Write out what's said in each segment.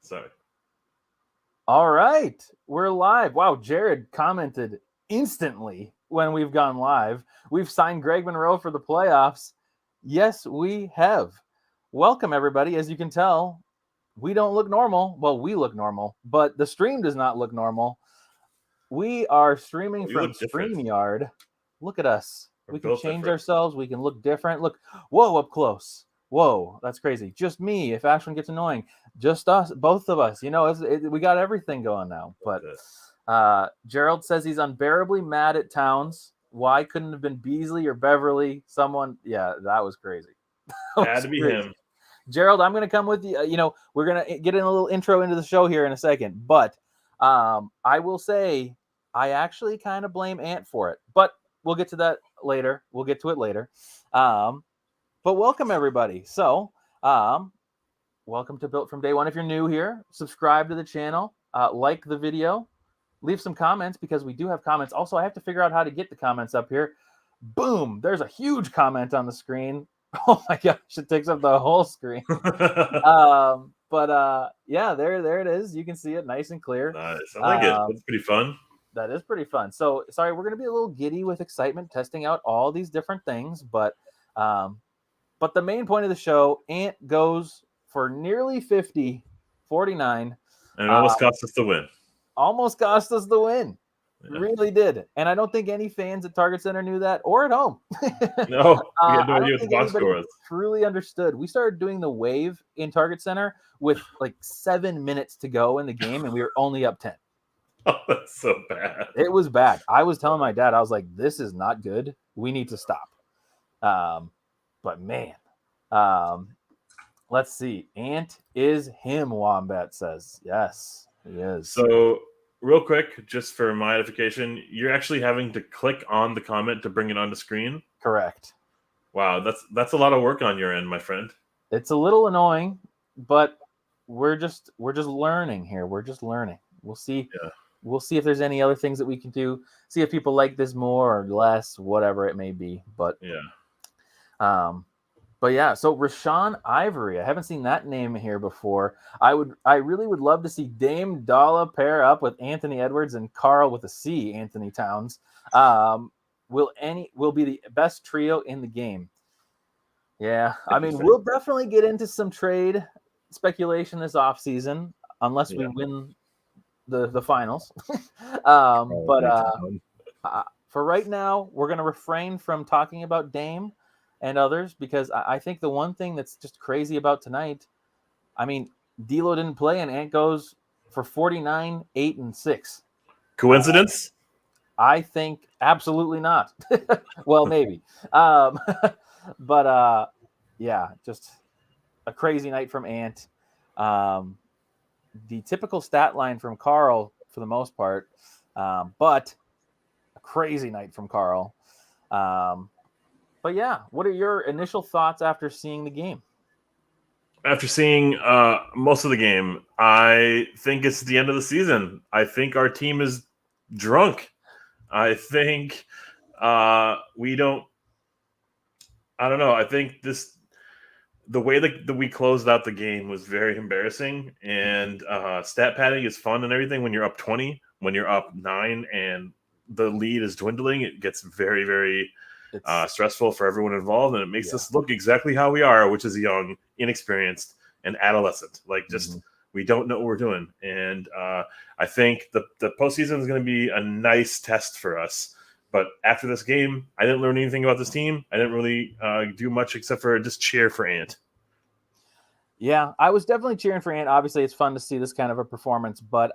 Sorry. All right, we're live. Wow, Jared commented instantly when we've gone live. We've signed Greg Monroe for the playoffs. Yes, we have. Welcome, everybody. As you can tell, we don't look normal. Well, we look normal, but the stream does not look normal. We are streaming from StreamYard. Look at us. We can change ourselves. We can look different. Look, whoa, up close. Whoa, that's crazy. Just me. If Ashwin gets annoying, just us, both of us. You know, we got everything going now. But Gerald says he's unbearably mad at Towns. Why couldn't it have been Beasley or Beverly? Someone, yeah, that was crazy. Had to be him. Gerald, I'm going to come with you. You know, we're going to get in a little intro into the show here in a second. But I will say I actually kind of blame Ant for it. But we'll get to that later. We'll get to it later. But welcome, everybody. So, welcome to Built from Day One. If you're new here, subscribe to the channel, like the video, leave some comments because we do have comments. Also, I have to figure out how to get the comments up here. Boom! There's a huge comment on the screen. Oh my gosh, it takes up the whole screen. Yeah, there it is. You can see it nice and clear. Nice. I like it. It's pretty fun. That is pretty fun. So, sorry, we're going to be a little giddy with excitement, testing out all these different things, but the main point of the show, Ant goes for nearly 50, 49. And it almost cost us the win. Almost cost us the win. Yeah. Really did. And I don't think any fans at Target Center knew that or at home. No, we had no idea what the box score was. Truly understood. We started doing the wave in Target Center with like 7 minutes to go in the game, and we were only up 10. Oh, that's so bad. It was bad. I was telling my dad, I was like, this is not good. We need to stop. But man, let's see. Ant is him, Wombat says. Yes, he is. So real quick, just for my edification, you're actually having to click on the comment to bring it on the screen? Correct. Wow, that's a lot of work on your end, my friend. It's a little annoying, but we're just learning here. We're just learning. We'll see. Yeah. We'll see if there's any other things that we can do. See if people like this more or less, whatever it may be. But yeah. But yeah, so Rashawn Ivory, I haven't seen that name here before. I really would love to see Dame Dalla pair up with Anthony Edwards and Carl with a C, Anthony Towns. Will be the best trio in the game. Yeah, I mean, we'll definitely get into some trade speculation this offseason, unless we win the finals. For right now, we're going to refrain from talking about Dame and others, because I think the one thing that's just crazy about tonight, I mean, D'Lo didn't play and Ant goes for 49, 8, and 6. Coincidence? I think absolutely not. Well, maybe. Yeah, just a crazy night from Ant. The typical stat line from Carl for the most part, but a crazy night from Carl. But yeah, what are your initial thoughts after seeing the game? After seeing most of the game, I think it's the end of the season. I think our team is drunk. I think we don't. I don't know. I think the way that we closed out the game was very embarrassing. And stat padding is fun and everything when you're up 20. When you're up 9 and the lead is dwindling, it gets very, very stressful for everyone involved, and it makes us look exactly how we are, which is young, inexperienced, and adolescent. Like, just we don't know what we're doing. And I think the postseason is going to be a nice test for us. But after this game, I didn't learn anything about this team. I didn't really do much except for just cheer for Ant. Yeah, I was definitely cheering for Ant. Obviously, it's fun to see this kind of a performance, but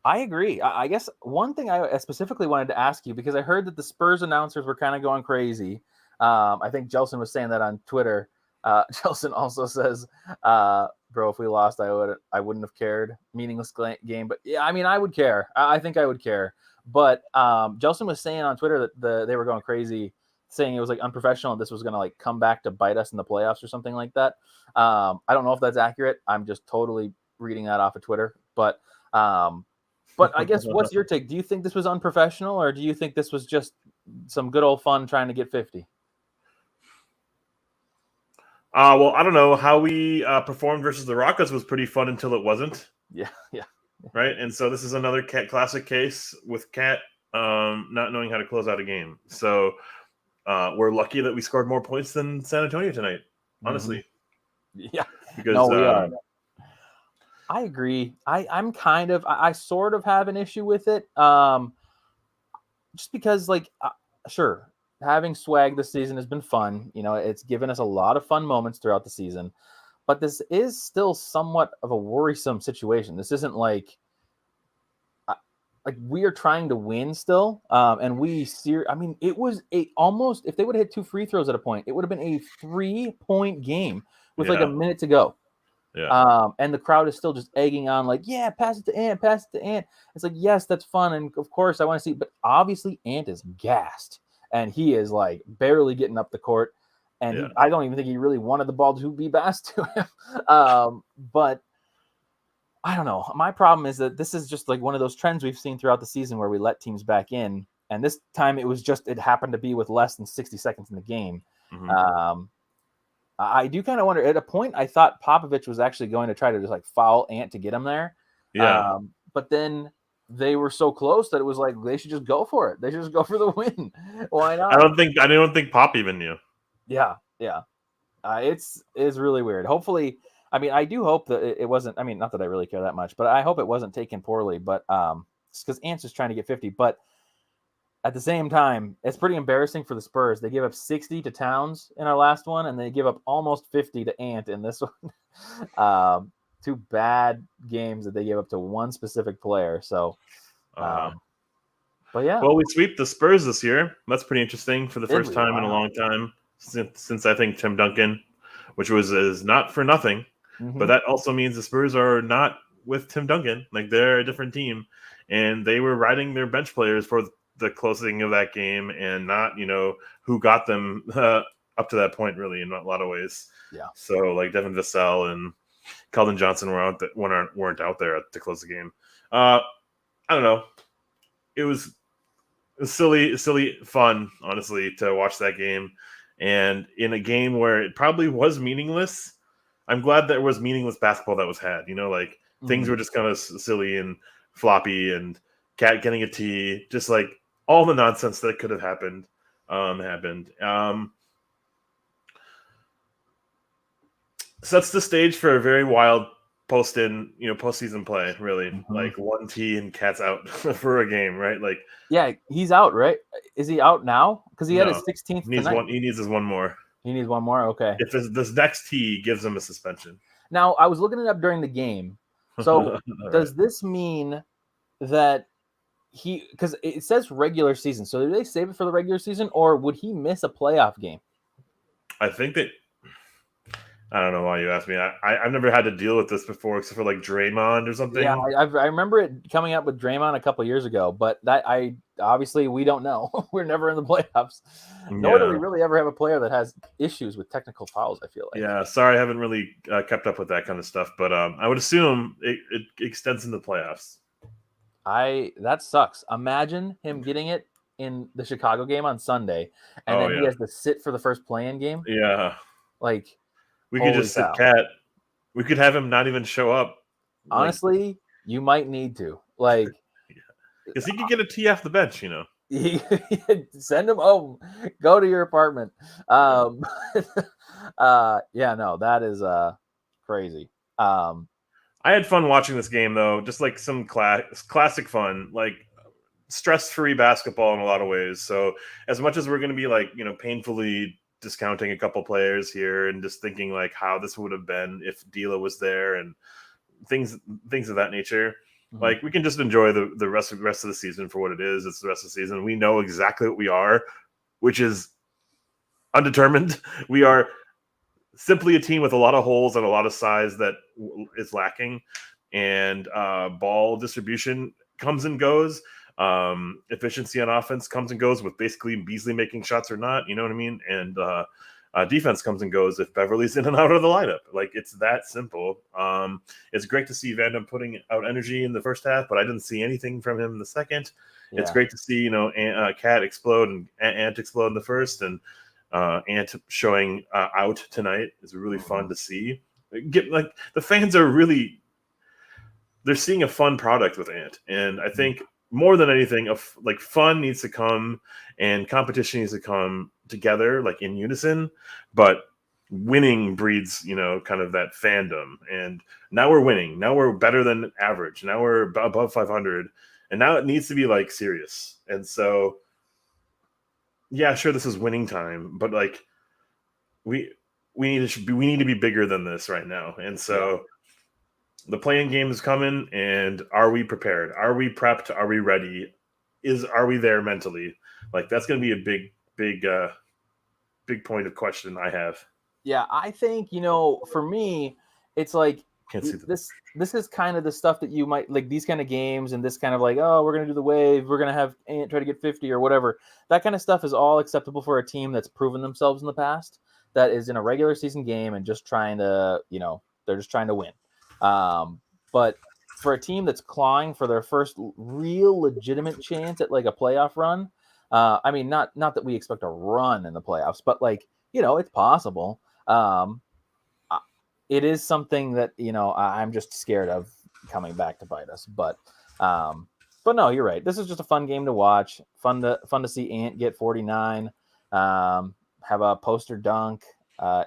I agree. I guess one thing I specifically wanted to ask you, because I heard that the Spurs announcers were kind of going crazy. I think Jelson was saying that on Twitter. Jelson also says, bro, if we lost, I wouldn't have cared. Meaningless game. But yeah, I mean, I would care. I think I would care. But Jelson was saying on Twitter that they were going crazy, saying it was like unprofessional and this was going to like come back to bite us in the playoffs or something like that. I don't know if that's accurate. I'm just totally reading that off of Twitter. But I guess, what's your take? Do you think this was unprofessional, or do you think this was just some good old fun trying to get 50? Well, I don't know how we performed versus the Rockets was pretty fun until it wasn't, Yeah, yeah. right? And so this is another classic case with Cat not knowing how to close out a game. So we're lucky that we scored more points than San Antonio tonight, Mhm. honestly, Yeah. because No, we are. I agree. I sort of have an issue with it. Just because sure, having swag this season has been fun. It's given us a lot of fun moments throughout the season, but this is still somewhat of a worrisome situation. This isn't like we are trying to win still, and I mean, it was a almost, if they would have hit 2 free throws at a point, it would have been a 3-point game with like a yeah, minute to go. yeah, And the crowd is still just egging on, like, yeah, pass it to Ant, pass it to Ant. It's like, yes, that's fun, and of course I want to see, but obviously Ant is gassed, and he is like barely getting up the court, and yeah. I don't even think he really wanted the ball to be passed to him. But I don't know. My problem is that this is just like one of those trends we've seen throughout the season where we let teams back in, and this time it happened to be with less than 60 seconds in the game. Mm-hmm. Um, I do kind of wonder. At a point, I thought Popovich was actually going to try to just like foul Ant to get him there. Yeah. But then they were so close that it was like they should just go for it. They should just go for the win. Why not? I don't think Pop even knew. Yeah, yeah. It's really weird. Hopefully, I mean, I do hope that it wasn't. I mean, not that I really care that much, but I hope it wasn't taken poorly. But because Ant's just trying to get 50. But at the same time, it's pretty embarrassing for the Spurs. They give up 60 to Towns in our last one, and they give up almost 50 to Ant in this one. Two bad games that they gave up to one specific player. So, but yeah, Well, we sweep the Spurs this year. That's pretty interesting for the did first we? time in a Wow. long time since I think Tim Duncan, which is not for nothing. But Mm-hmm. that also means the Spurs are not with Tim Duncan. Like they're a different team, and they were riding their bench players for the closing of that game, and not who got them up to that point really in a lot of ways. Yeah. So like Devin Vassell and Keldon Johnson weren't out there to close the game. I don't know. It was silly fun, honestly, to watch that game. And in a game where it probably was meaningless, I'm glad there was meaningless basketball that was had. Like things Mm-hmm. were just kind of silly and floppy, and Cat getting a tee, just like all the nonsense that could have happened happened. Sets the stage for a very wild postseason play. Really, Mm-hmm. like one tee and Cat's out for a game, right? Like Yeah, he's out, right? Is he out now? Because he had no, his 16th he needs tonight. one. He needs his one more. He needs one more. Okay. If this next tee gives him a suspension. Now I was looking it up during the game. So All right. does this mean that because it says regular season? So do they save it for the regular season, or would he miss a playoff game? I think that I don't know why you asked me. I've never had to deal with this before, except for like Draymond or Yeah, something. I remember it coming up with Draymond a couple years ago, but that I obviously we don't know. We're never in the playoffs, nor do we Yeah, really ever have a player that has issues with technical fouls. I feel like. yeah. Sorry, I haven't really kept up with that kind of stuff, but I would assume it extends into the playoffs. That sucks. Imagine him getting it in the Chicago game on Sunday, and Oh then he yeah, has to sit for the first play-in game. yeah. Like, We could holy just sit cow! Cat. We could have him not even show up, like Honestly, you might need to because he could get a tee off the bench. send him home. Go to your apartment. Yeah. Yeah, no, that is crazy. I had fun watching this game though, just like some classic fun, like stress-free basketball in a lot of ways. So as much as we're going to be like painfully discounting a couple players here and just thinking like how this would have been if D'Lo was there and things of that nature, Mhm. like we can just enjoy the rest of the season for what it is. It's the rest of the season. We know exactly what we are, which is undetermined. We are simply a team with a lot of holes and a lot of size that is lacking, and ball distribution comes and goes. Efficiency on offense comes and goes with basically Beasley making shots or not. You know what I mean? And defense comes and goes if Beverly's in and out of the lineup. Like it's that simple. It's great to see Vandam putting out energy in the first half, but I didn't see anything from him in the second. It's Yeah. great to see Cat explode and Ant explode in the first, and Ant showing out tonight is really fun to see. The fans are really they're seeing a fun product with Ant, and I think more than anything, like fun needs to come and competition needs to come together, like in unison. But winning breeds, kind of that fandom. And now we're winning. Now we're better than average. Now we're above 500, and now it needs to be like serious. And so, yeah, sure, this is winning time, but like we need to be bigger than this right now. And so. The playing game is coming, and are we prepared? Are we prepped? Are we ready? Are we there mentally? Like that's going to be a big point of question I have. Yeah, I think for me, it's like Can't see this is kind of the stuff that you might like, these kind of games and this kind of like, oh, we're gonna do the wave, we're gonna have Ant try to get 50 or whatever. That kind of stuff is all acceptable for a team that's proven themselves in the past, that is in a regular season game and just trying to, they're just trying to win. But for a team that's clawing for their first real legitimate chance at like a playoff run, I mean, not that we expect a run in the playoffs, but like, it's possible. It is something that I'm just scared of coming back to bite us. But no, you're right. This is just a fun game to watch. Fun to see Ant get 49. Have a poster dunk.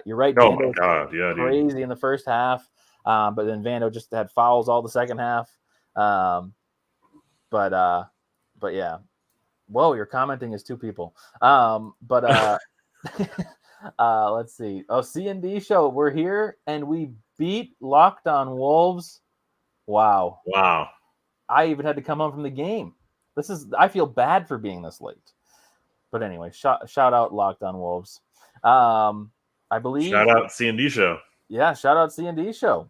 You're right. Oh Vando my god, yeah, crazy dude. in the first half, but then Vando just had fouls all the second half. But yeah. Whoa, you're commenting as two people. Let's see. Oh, C&D show. We're here and we beat Locked On Wolves. Wow. Wow. I even had to come home from the game. I feel bad for being this late. But anyway, shout out Locked On Wolves. I believe. Shout out C&D show. Yeah, shout out C&D show.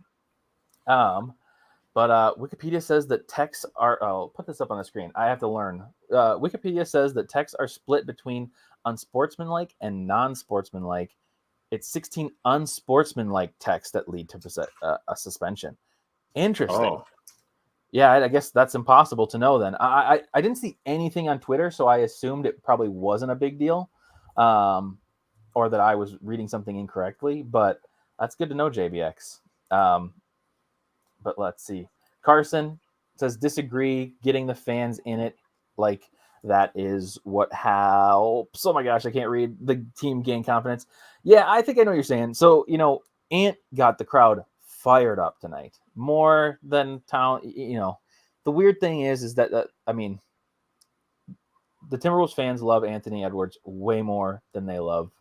But Wikipedia says that texts are. I'll put this up on the screen. I have to learn. Wikipedia says that texts are split between unsportsmanlike and non-sportsmanlike. It's 16 unsportsmanlike texts that lead to a suspension. Interesting. Oh. Yeah, I guess that's impossible to know then. I didn't see anything on Twitter, so I assumed it probably wasn't a big deal, or that I was reading something incorrectly. But that's good to know, JBX. But let's see. Carson says disagree. Getting the fans in it, like that is what helps. Oh my gosh, I can't read. The team gain confidence. Yeah, I think I know what you're saying. So Ant got the crowd fired up tonight more than Town. The weird thing is that I mean, the Timberwolves fans love Anthony Edwards way more than they love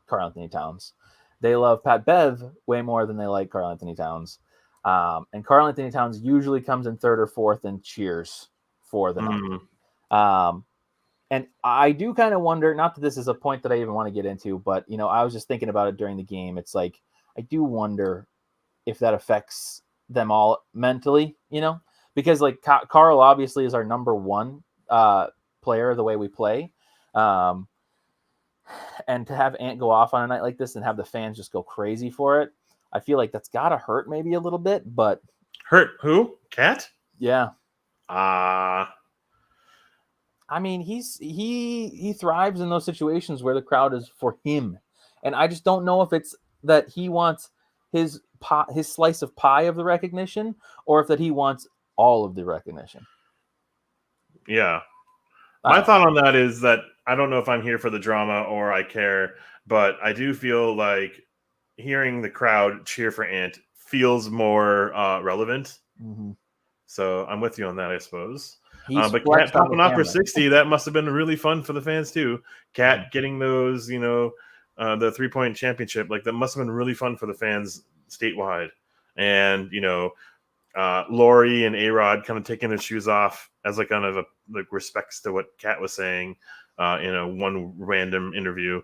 Karl-Anthony Towns. They love Pat Bev way more than they like Karl-Anthony Towns. And Karl-Anthony Towns usually comes in third or fourth and cheers for the night. And I do kind of wonder, not that this is a point that I even want to get into, but I was just thinking about it during the game. It's like, I do wonder if that affects them all mentally, because like Carl obviously is our number one player, the way we play. And to have Ant go off on a night like this and have the fans just go crazy for it, I feel like that's got to hurt maybe a little bit, but hurt who? Cat? Yeah. I mean, he thrives in those situations where the crowd is for him, and I just don't know if it's that he wants his slice of pie of the recognition, or if that he wants all of the recognition. Yeah. My thought on that is that I don't know if I'm here for the drama or I care, but I do feel like hearing the crowd cheer for Ant feels more relevant. Mm-hmm. So I'm with you on that, I suppose. But Cat popping off for 60, that must have been really fun for the fans too. Cat getting those, the 3-point championship, like that must have been really fun for the fans statewide. And, Lori and A-Rod kind of taking their shoes off as like kind of a respects to what Cat was saying in a one random interview.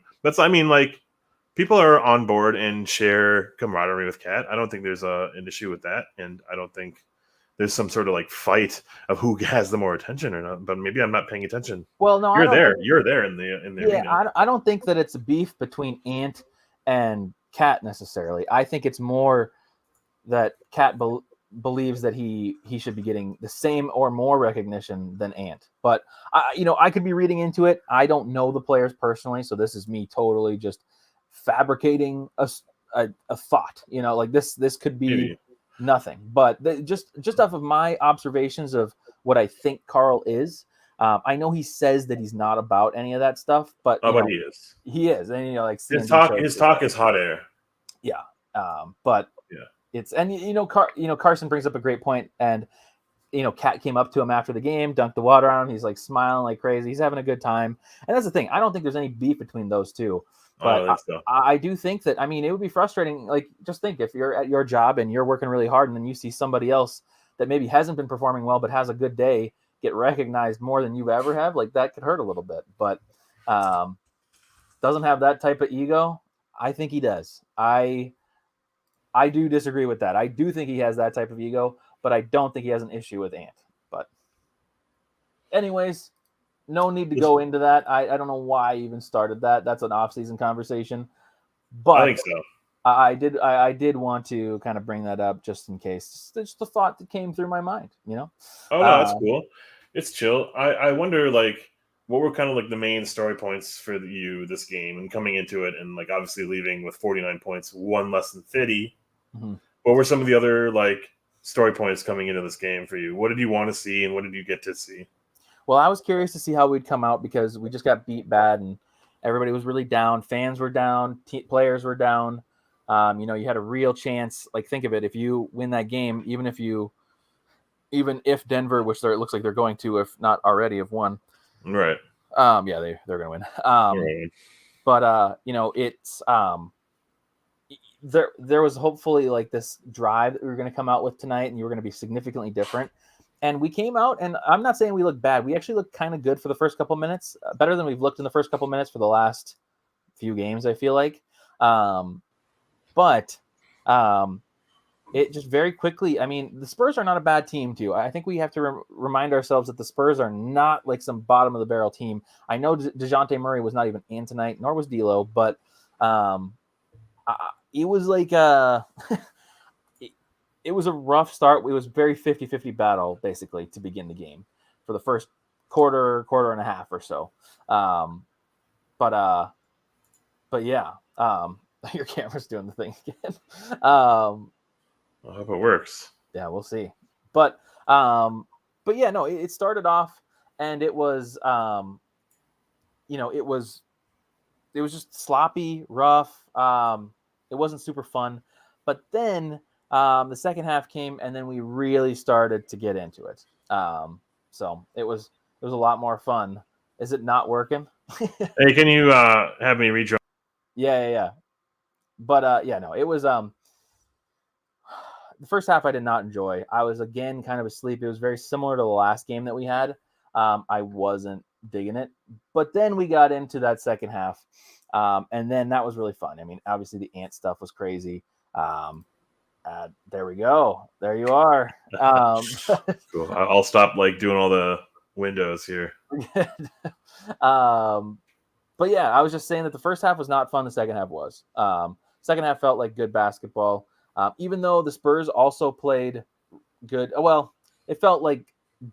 People are on board and share camaraderie with Cat. I don't think there's an issue with that, and I don't think there's some sort of like fight of who has the more attention or not. But maybe I'm not paying attention. Well, no, you're there in the arena. I don't think that it's a beef between Ant and Cat necessarily. I think it's more that Cat believes that he should be getting the same or more recognition than Ant. But I could be reading into it. I don't know the players personally, so this is me totally just fabricating a thought. Like this could be Maybe. nothing. But just off of my observations of what I think Carl is, I know he says that he's not about any of that stuff, but Oh, but he is. he is, and like His CND talk is hot air. yeah. But Yeah. it's Carson brings up a great point, and Cat came up to him after the game, dunked the water on him. He's like smiling like crazy. He's having a good time, and that's the thing. I don't think there's any beef between those two, I but don't think so. I do think that it would be frustrating. Like, just think if you're at your job and you're working really hard, and then you see somebody else that maybe hasn't been performing well but has a good day get recognized more than you ever have. Like, that could hurt a little bit, but doesn't have that type of ego. I think he does. I do disagree with that. I do think he has that type of ego, but I don't think he has an issue with Ant. But anyways, no need to go into that. I don't know why I even started that. That's an off-season conversation. But I think so. I did want to kind of bring that up just in case. It's just a thought that came through my mind, Oh, no, that's cool. It's chill. I wonder, like, what were kind of like the main story points for you this game and coming into it, and like obviously leaving with 49 points, one less than Fitty. Mm-hmm. What were some of the other like story points coming into this game for you? What did you want to see, and what did you get to see? Well, I was curious to see how we'd come out because we just got beat bad, and everybody was really down. Fans were down. Players were down. You had a real chance. Like, think of it: if you win that game, even if Denver, which it looks like they're going to, if not already, have won. Right. Yeah, they're going to win. Right. But it's there was hopefully like this drive that we were going to come out with tonight, and you were going to be significantly different. And we came out, and I'm not saying we looked bad. We actually looked kind of good for the first couple minutes, better than we've looked in the first couple minutes for the last few games, I feel like. But it just very quickly, the Spurs are not a bad team, too. I think we have to remind ourselves that the Spurs are not like some bottom-of-the-barrel team. I know DeJounte Murray was not even in tonight, nor was D'Lo, but it was like it was a rough start. It was very 50-50 battle, basically, to begin the game for the first quarter and a half or so. But yeah, your camera's doing the thing again. I hope it works. Yeah, we'll see. But yeah, no, it started off, and it was it was just sloppy, rough. It wasn't super fun. But then the second half came, and then we really started to get into it. So it was a lot more fun. Is it not working? Hey, can you have me redraw? Yeah. But yeah, no, it was the first half I did not enjoy. I was again kind of asleep. It was very similar to the last game that we had. I wasn't digging it. But then we got into that second half. And then that was really fun. Obviously the Ant stuff was crazy. There we go. There you are. Cool. I'll stop like doing all the windows here. But yeah, I was just saying that the first half was not fun. The second half was. Second half felt like good basketball. Even though the Spurs also played good. Well, it felt like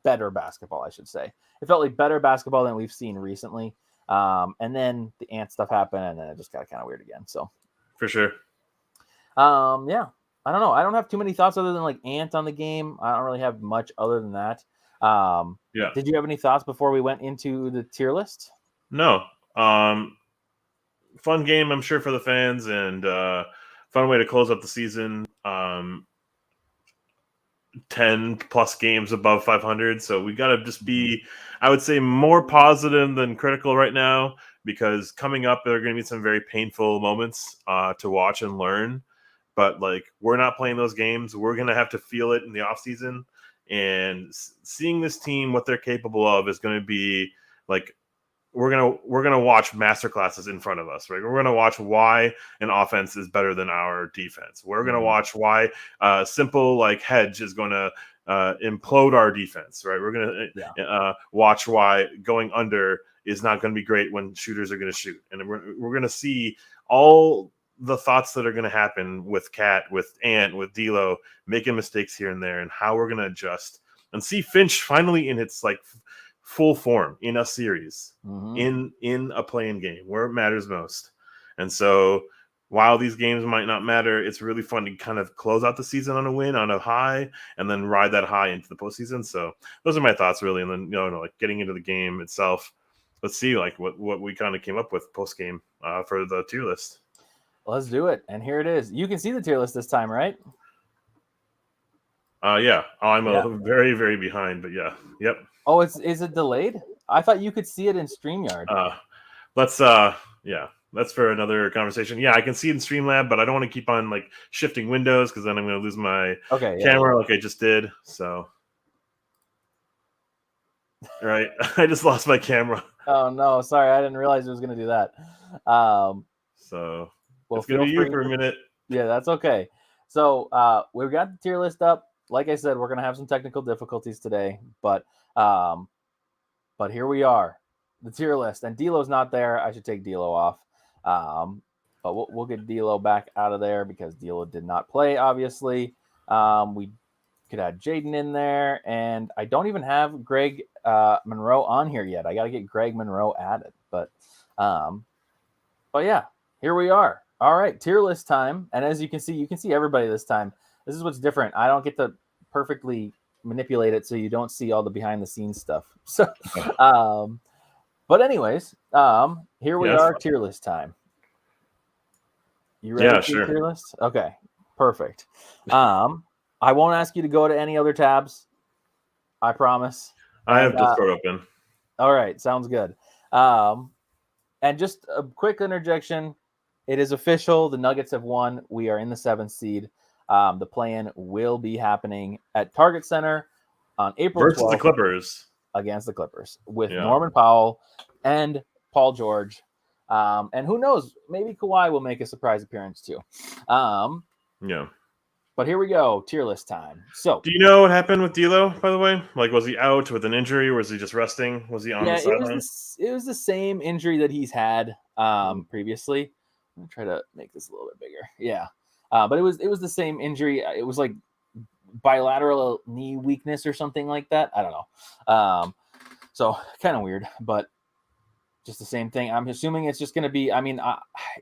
better basketball, I should say. It felt like better basketball than we've seen recently. And then the Ant stuff happened, and then it just got kind of weird again. So for sure. Yeah. I don't know. I don't have too many thoughts other than like Ant on the game. I don't really have much other than that. Yeah. Did you have any thoughts before we went into the tier list? No. Fun game, I'm sure, for the fans, and fun way to close up the season. 10 plus games above 500. So we got to just be, I would say, more positive than critical right now, because coming up, there are going to be some very painful moments to watch and learn. But like, we're not playing those games. We're going to have to feel it in the offseason. And seeing this team, what they're capable of, is going to be like, we're gonna watch masterclasses in front of us, right? We're gonna watch why an offense is better than our defense. We're gonna watch why simple like hedge is gonna implode our defense, right? We're gonna watch why going under is not going to be great when shooters are going to shoot, and we're going to see all the thoughts that are going to happen with Cat, with Ant, with D'Lo, making mistakes here and there, and how we're going to adjust and see Finch finally in its like full form in a series, in a playing game where it matters most. And so while these games might not matter, it's really fun to kind of close out the season on a win, on a high, and then ride that high into the postseason. So those are my thoughts, really. And then, like getting into the game itself, let's see like what we kind of came up with post game for the tier list. Let's do it. And here it is. You can see the tier list this time, right? Yeah. I'm very, very behind, but yeah. Yep. Oh, is it delayed? I thought you could see it in StreamYard. That's for another conversation. Yeah, I can see it in Streamlab, but I don't want to keep on like shifting windows because then I'm going to lose my camera like I just did. So, right, I just lost my camera. Oh no, sorry, I didn't realize it was going to do that. So it's going to be you for a minute. Yeah, that's okay. So we've got the tier list up. Like I said, we're going to have some technical difficulties today, but here we are, the tier list. And D'Lo's not there. I should take D'Lo off. But we'll get D'Lo back out of there because D'Lo did not play, obviously. We could add Jaden in there, and I don't even have Greg Monroe on here yet. I got to get Greg Monroe added. But yeah, here we are. All right, tier list time. And as you can see everybody this time. This is what's different. I don't get to perfectly manipulate it so you don't see all the behind the scenes stuff. So, but anyways, here we are, tier list time. You ready for the tier list? Okay, perfect. I won't ask you to go to any other tabs. I promise. I have Discord open. All right, sounds good. And just a quick interjection. It is official. The Nuggets have won. We are in the 7th seed. The play-in will be happening at Target Center on April 12th. Versus the Clippers. Against the Clippers with Norman Powell and Paul George. And who knows, maybe Kawhi will make a surprise appearance too. But here we go, tier list time. So, do you know what happened with D'Lo, by the way? Like, was he out with an injury, or was he just resting? Was he on the sideline? It was the same injury that he's had previously. I'm gonna try to make this a little bit bigger. Yeah, but it was the same injury. It was like bilateral knee weakness or something like that. I don't know. So kind of weird, but just the same thing. I'm assuming it's just going to be,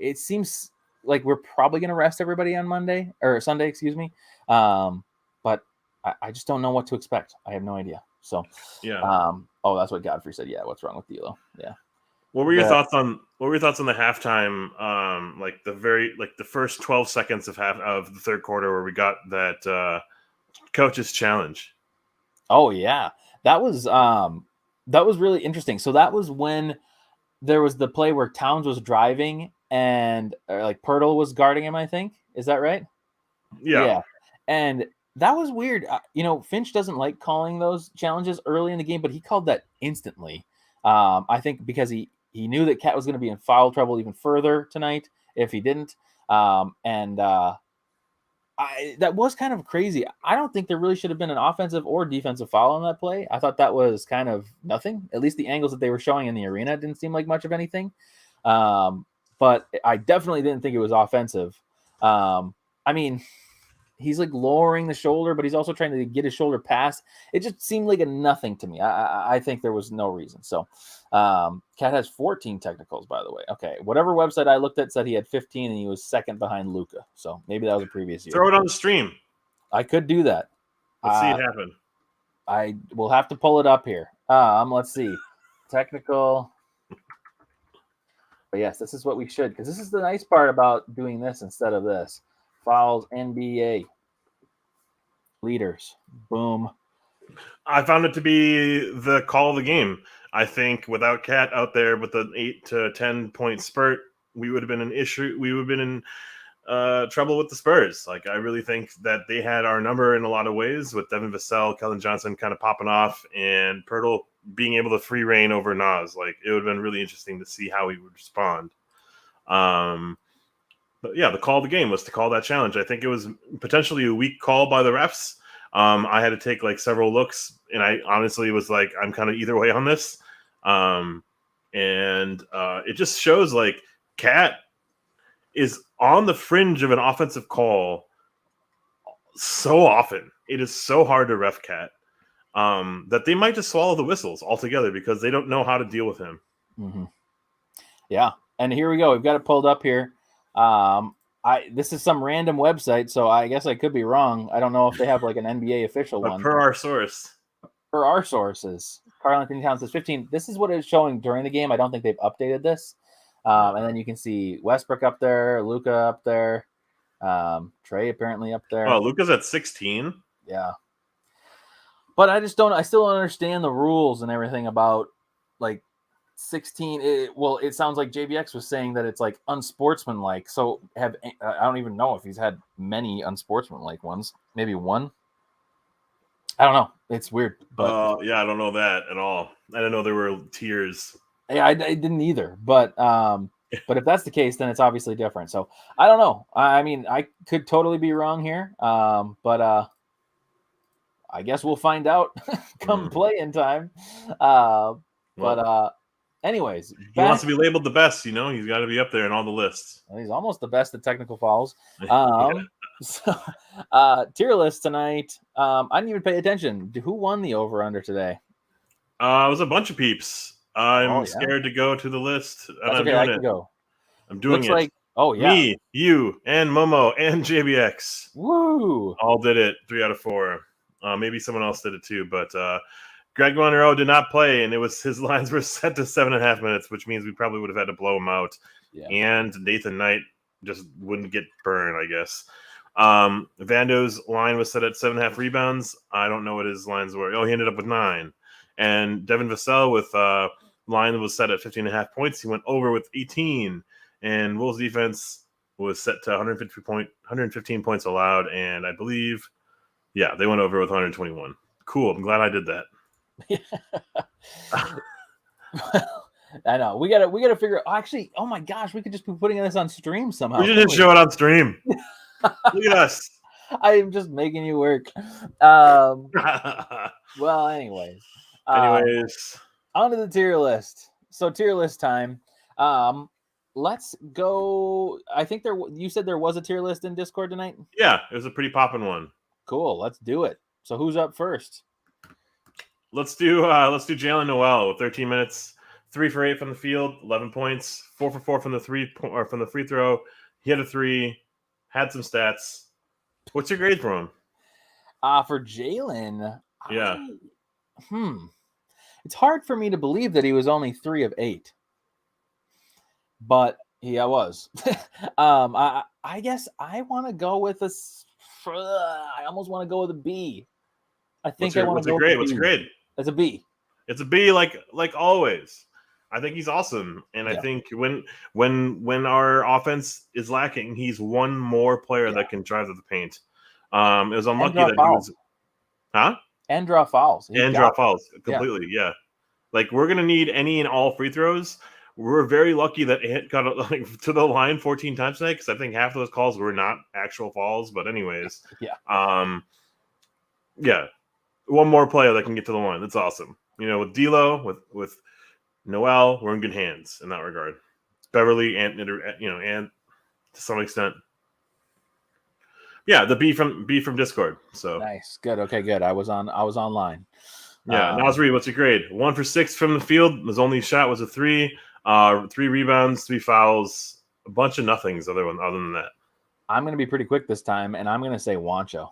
it seems like we're probably going to rest everybody on Monday or Sunday, excuse me. But I just don't know what to expect. I have no idea. So, oh, that's what Godfrey said. Yeah. What's wrong with D'Lo? Yeah. What were your thoughts on the halftime? Like the first 12 seconds of the third quarter where we got that coach's challenge. Oh yeah. That was really interesting. So that was when there was the play where Towns was driving and like Pirtle was guarding him, I think. Is that right? Yeah. And that was weird. Finch doesn't like calling those challenges early in the game, but he called that instantly. I think because he knew that Cat was going to be in foul trouble even further tonight if he didn't. That was kind of crazy. I don't think there really should have been an offensive or defensive foul on that play. I thought that was kind of nothing. At least the angles that they were showing in the arena didn't seem like much of anything. But I definitely didn't think it was offensive. He's like lowering the shoulder, but he's also trying to get his shoulder past. It just seemed like a nothing to me. I think there was no reason. So Cat has 14 technicals, by the way. Okay. Whatever website I looked at said he had 15 and he was second behind Luka. So maybe that was a previous year. Throw it on the stream. I could do that. Let's see it happen. I will have to pull it up here. Let's see. Technical. But yes, this is what we should, because this is the nice part about doing this instead of this. Fouls, NBA. Leaders. Boom. I found it to be the call of the game. I think without Cat out there with an 8 to 10 point spurt, we would have been an issue. We would have been in trouble with the Spurs. Like, I really think that they had our number in a lot of ways with Devin Vassell, Kellen Johnson kind of popping off, and Pirtle being able to free reign over Nas. Like, it would have been really interesting to see how he would respond. But yeah, the call of the game was to call that challenge. I think it was potentially a weak call by the refs. I had to take like several looks, and I honestly was like, I'm kind of either way on this. And it just shows like Cat is on the fringe of an offensive call so often. It is so hard to ref cat that they might just swallow the whistles altogether because they don't know how to deal with him. Mm-hmm. Yeah, and here we go. We've got it pulled up here. This is some random website, so I guess I could be wrong. I don't know if they have like an NBA official But one. per our source, Per our sources, Karl-Anthony Towns says 15. This is what it's showing during the game. I don't think they've updated this. And then you can see Westbrook up there, Luka up there, Trey apparently up there. Oh, Luka's at 16. Yeah. But I still don't understand the rules and everything about like 16. It sounds like JBX was saying that it's like unsportsmanlike. So I don't even know if he's had many unsportsmanlike ones. Maybe one. I don't know. It's weird. But yeah, I don't know that at all. I didn't know there were tiers. Yeah, I didn't either. But if that's the case, then it's obviously different. So I don't know. I mean, I could totally be wrong here. But I guess we'll find out come play-in time. Anyways, he wants to be labeled the best. You know, he's got to be up there in all the lists. Well, he's almost the best at technical fouls. So tier list tonight. I didn't even pay attention. Who won the over/under today? It was a bunch of peeps. I'm scared to go to the list. That's okay. I can go. I'm doing it. Like, me, you, and Momo, and JBX. Woo! All did it. 3 out of 4. Maybe someone else did it too, but Greg Monroe did not play, and his lines were set to 7.5 minutes, which means we probably would have had to blow him out. Yeah. And Nathan Knight just wouldn't get burned, I guess. Vando's line was set at 7.5 rebounds. I don't know what his lines were. Oh, he ended up with 9. And Devin Vassell with line that was set at 15.5 points. He went over with 18. And Wolves defense was set to 115 points allowed, and I believe, yeah, they went over with 121. Cool. I'm glad I did that. I know. We gotta figure out. Actually, oh my gosh, we could just be putting this on stream somehow. We should just show it on stream. Look at us. I am just making you work. Well, anyways, on to the tier list. So tier list time. Let's go. I think you said there was a tier list in Discord tonight. Yeah, it was a pretty poppin' one. Cool. Let's do it. So who's up first? Let's do Jalen Noel with 13 minutes, 3 for 8 from the field, 11 points, 4 for 4 from the free throw. He had a 3, had some stats. What's your grade for him? For Jalen, yeah. It's hard for me to believe that he was only 3 of 8. But I was. I guess I want to go with I almost want to go with a B. I think I want to go with a B. What's your grade? It's a B. It's a B, like always. I think he's awesome, and I think when our offense is lacking, he's one more player that can drive to the paint. It was unlucky that he was, and draw fouls. Draw fouls completely. Yeah, like we're gonna need any and all free throws. We're very lucky that Ant got to the line 14 times tonight because I think half of those calls were not actual fouls. But anyways, one more player that can get to the line. That's awesome. You know, with D'Lo, with Noel, we're in good hands in that regard. Beverly and to some extent. Yeah, the B from Discord. So nice, good, okay, good. I was online. Yeah, Nasri, what's your grade? 1 for 6 from the field. His only shot was a 3. 3 rebounds, 3 fouls, a bunch of nothings other than that. I'm going to be pretty quick this time, and I'm going to say Wancho.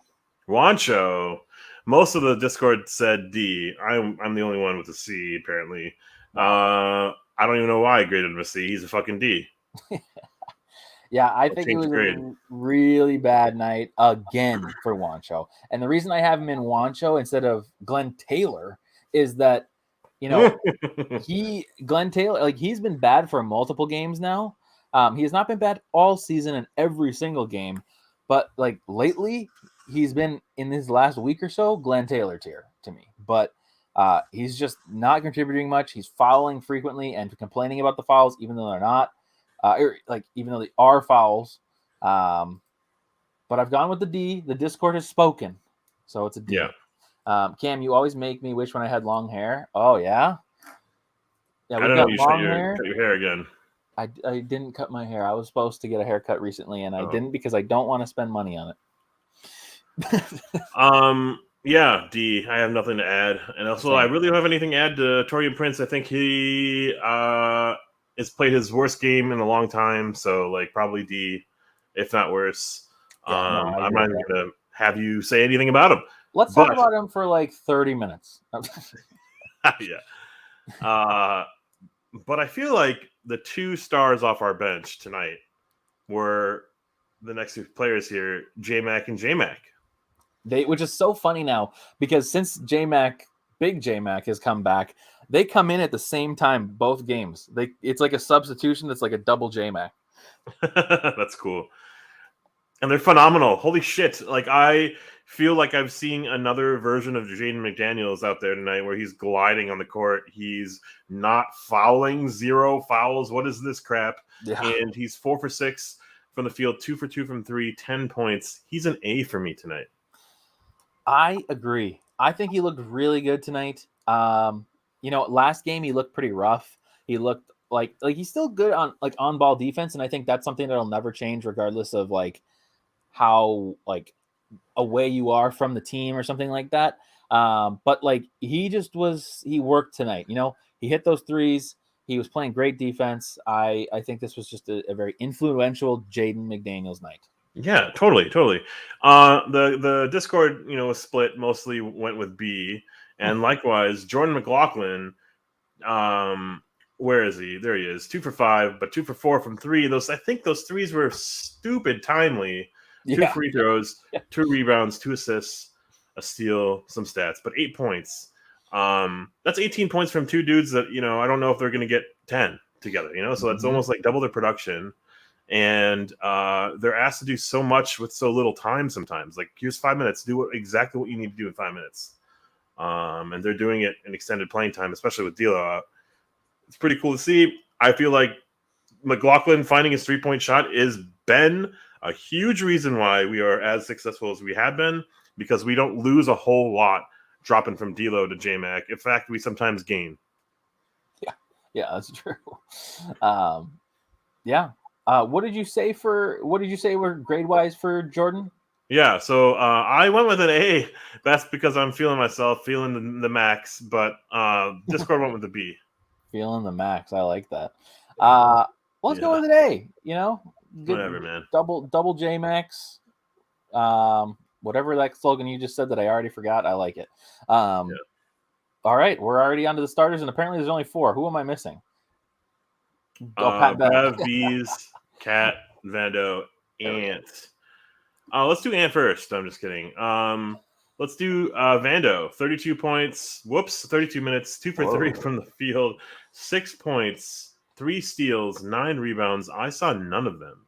Most of the Discord said D. I'm the only one with a C, apparently. I don't even know why I graded him a C. He's a fucking D. Yeah, I think it was a really bad night again for Wancho. And the reason I have him in Wancho instead of Glenn Taylor is that, Glenn Taylor, like, he's been bad for multiple games now. He has not been bad all season in every single game, but like lately he's been, in his last week or so, Glenn Taylor tier to me. But he's just not contributing much. He's fouling frequently and complaining about the fouls, even though they're not, even though they are fouls. But I've gone with the D. The Discord has spoken, so it's a D. Yeah. Cam, you always make me wish when I had long hair. Oh, yeah? Yeah, I don't know. You cut your hair again. I didn't cut my hair. I was supposed to get a haircut recently, and I didn't because I don't want to spend money on it. Yeah, D. I have nothing to add, and also I Same. really don't have anything to add to Torian Prince. I think he has played his worst game in a long time, so like probably D, if not worse. Yeah, no, I I'm agree not with even that. gonna have you say anything about him. Let's talk But about him for like 30 minutes. yeah, uh, but I feel like the two stars off our bench tonight were the next two players here, J Mac and J Mac. Which is so funny now because since Big J Mac has come back, they come in at the same time both games. It's like a substitution that's like a double J Mac. That's cool. And they're phenomenal. Holy shit. Like, I feel like I've seen another version of Jaden McDaniels out there tonight where he's gliding on the court. He's not fouling, 0 fouls. What is this crap? Yeah. And he's 4 for 6 from the field, 2 for 2 from 3, 10 points. He's an A for me tonight. I agree. I think he looked really good tonight. Last game he looked pretty rough. He looked like he's still good on like on ball defense, and I think that's something that'll never change regardless of like how like away you are from the team or something like that. But like he worked tonight. He hit those threes. He was playing great defense. I think this was just a very influential Jaden McDaniels night. Yeah, totally. The Discord, was split. Mostly went with B, and likewise Jordan McLaughlin. Where is he? There he is. 2 for 5, but 2 for 4 from 3. I think those threes were stupid timely. 2 free throws, 2 rebounds, 2 assists, a steal, some stats, but 8 points. That's 18 points from 2 dudes that I don't know if they're going to get 10 together. So that's almost like double their production. And they're asked to do so much with so little time sometimes. Like, here's 5 minutes. Do exactly what you need to do in 5 minutes. And they're doing it in extended playing time, especially with D'Lo out. It's pretty cool to see. I feel like McLaughlin finding his 3-point shot has been a huge reason why we are as successful as we have been, because we don't lose a whole lot dropping from D'Lo to J-Mac. In fact, we sometimes gain. Yeah, that's true. Yeah. What did you say were grade wise for Jordan? Yeah, so I went with an A. That's because I'm feeling myself, feeling the max, but Discord went with the B. Feeling the max. I like that. Let's go with an A. Good, whatever, man. Double J Max. Whatever that slogan you just said that I already forgot. I like it. All right, we're already on to the starters, and apparently there's only 4. Who am I missing? Pat Bev, Bees, Cat, Vando, Ant. Let's do Ant first. I'm just kidding. Let's do Vando. 32 points. 32 minutes. 2 for 3 from the field. 6 points. 3 steals. 9 rebounds. I saw none of them.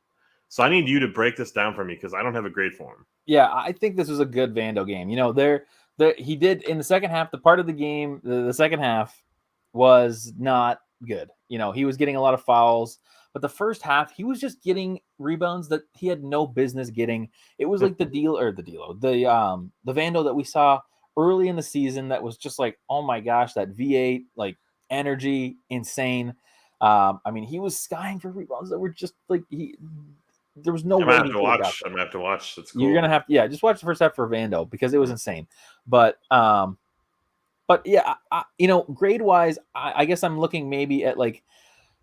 So I need you to break this down for me because I don't have a grade for him. Yeah, I think this was a good Vando game. He did in the second half. The part of the game, the second half, was not good. He was getting a lot of fouls, but the first half he was just getting rebounds that he had no business getting. It was like the Vando that we saw early in the season that was just like, oh my gosh, that V8 like energy, insane. He was skying for rebounds that were just like there was no way. I'm gonna have to watch. That's cool. You're gonna have to, just watch the first half for Vando because it was insane. But yeah, grade wise, I guess I'm looking maybe at like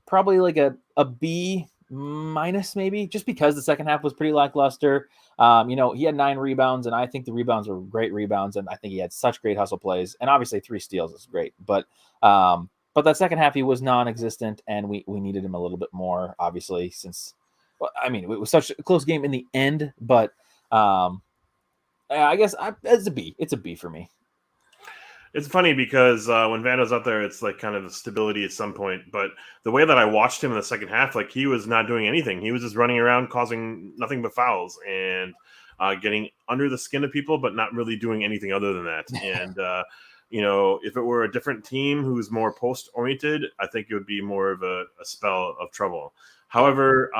probably like a B minus maybe, just because the second half was pretty lackluster. He had 9 rebounds, and I think the rebounds were great rebounds, and I think he had such great hustle plays, and obviously 3 steals is great, but that second half he was non-existent, and we needed him a little bit more, obviously, since it was such a close game in the end, but I guess it's a B. It's a B for me. It's funny because when Vando's up there, it's like kind of stability at some point. But the way that I watched him in the second half, like he was not doing anything. He was just running around, causing nothing but fouls and getting under the skin of people, but not really doing anything other than that. And if it were a different team who's more post-oriented, I think it would be more of a spell of trouble. However,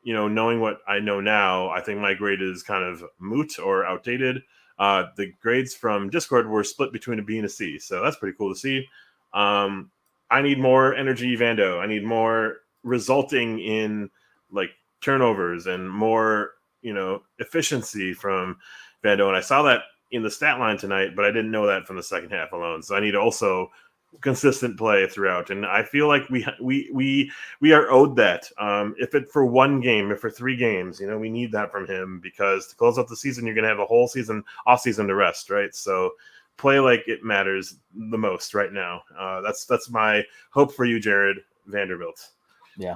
knowing what I know now, I think my grade is kind of moot or outdated. The grades from Discord were split between a B and a C, so that's pretty cool to see. I need more energy, Vando. I need more resulting in like turnovers and more, efficiency from Vando. And I saw that in the stat line tonight, but I didn't know that from the second half alone. So I need also consistent play throughout, and I feel like we are owed that. If it for one game, if for 3 games, we need that from him, because to close out the season, you're going to have a whole season off season to rest, right? So play like it matters the most right now. That's my hope for you, Jared Vanderbilt. Yeah.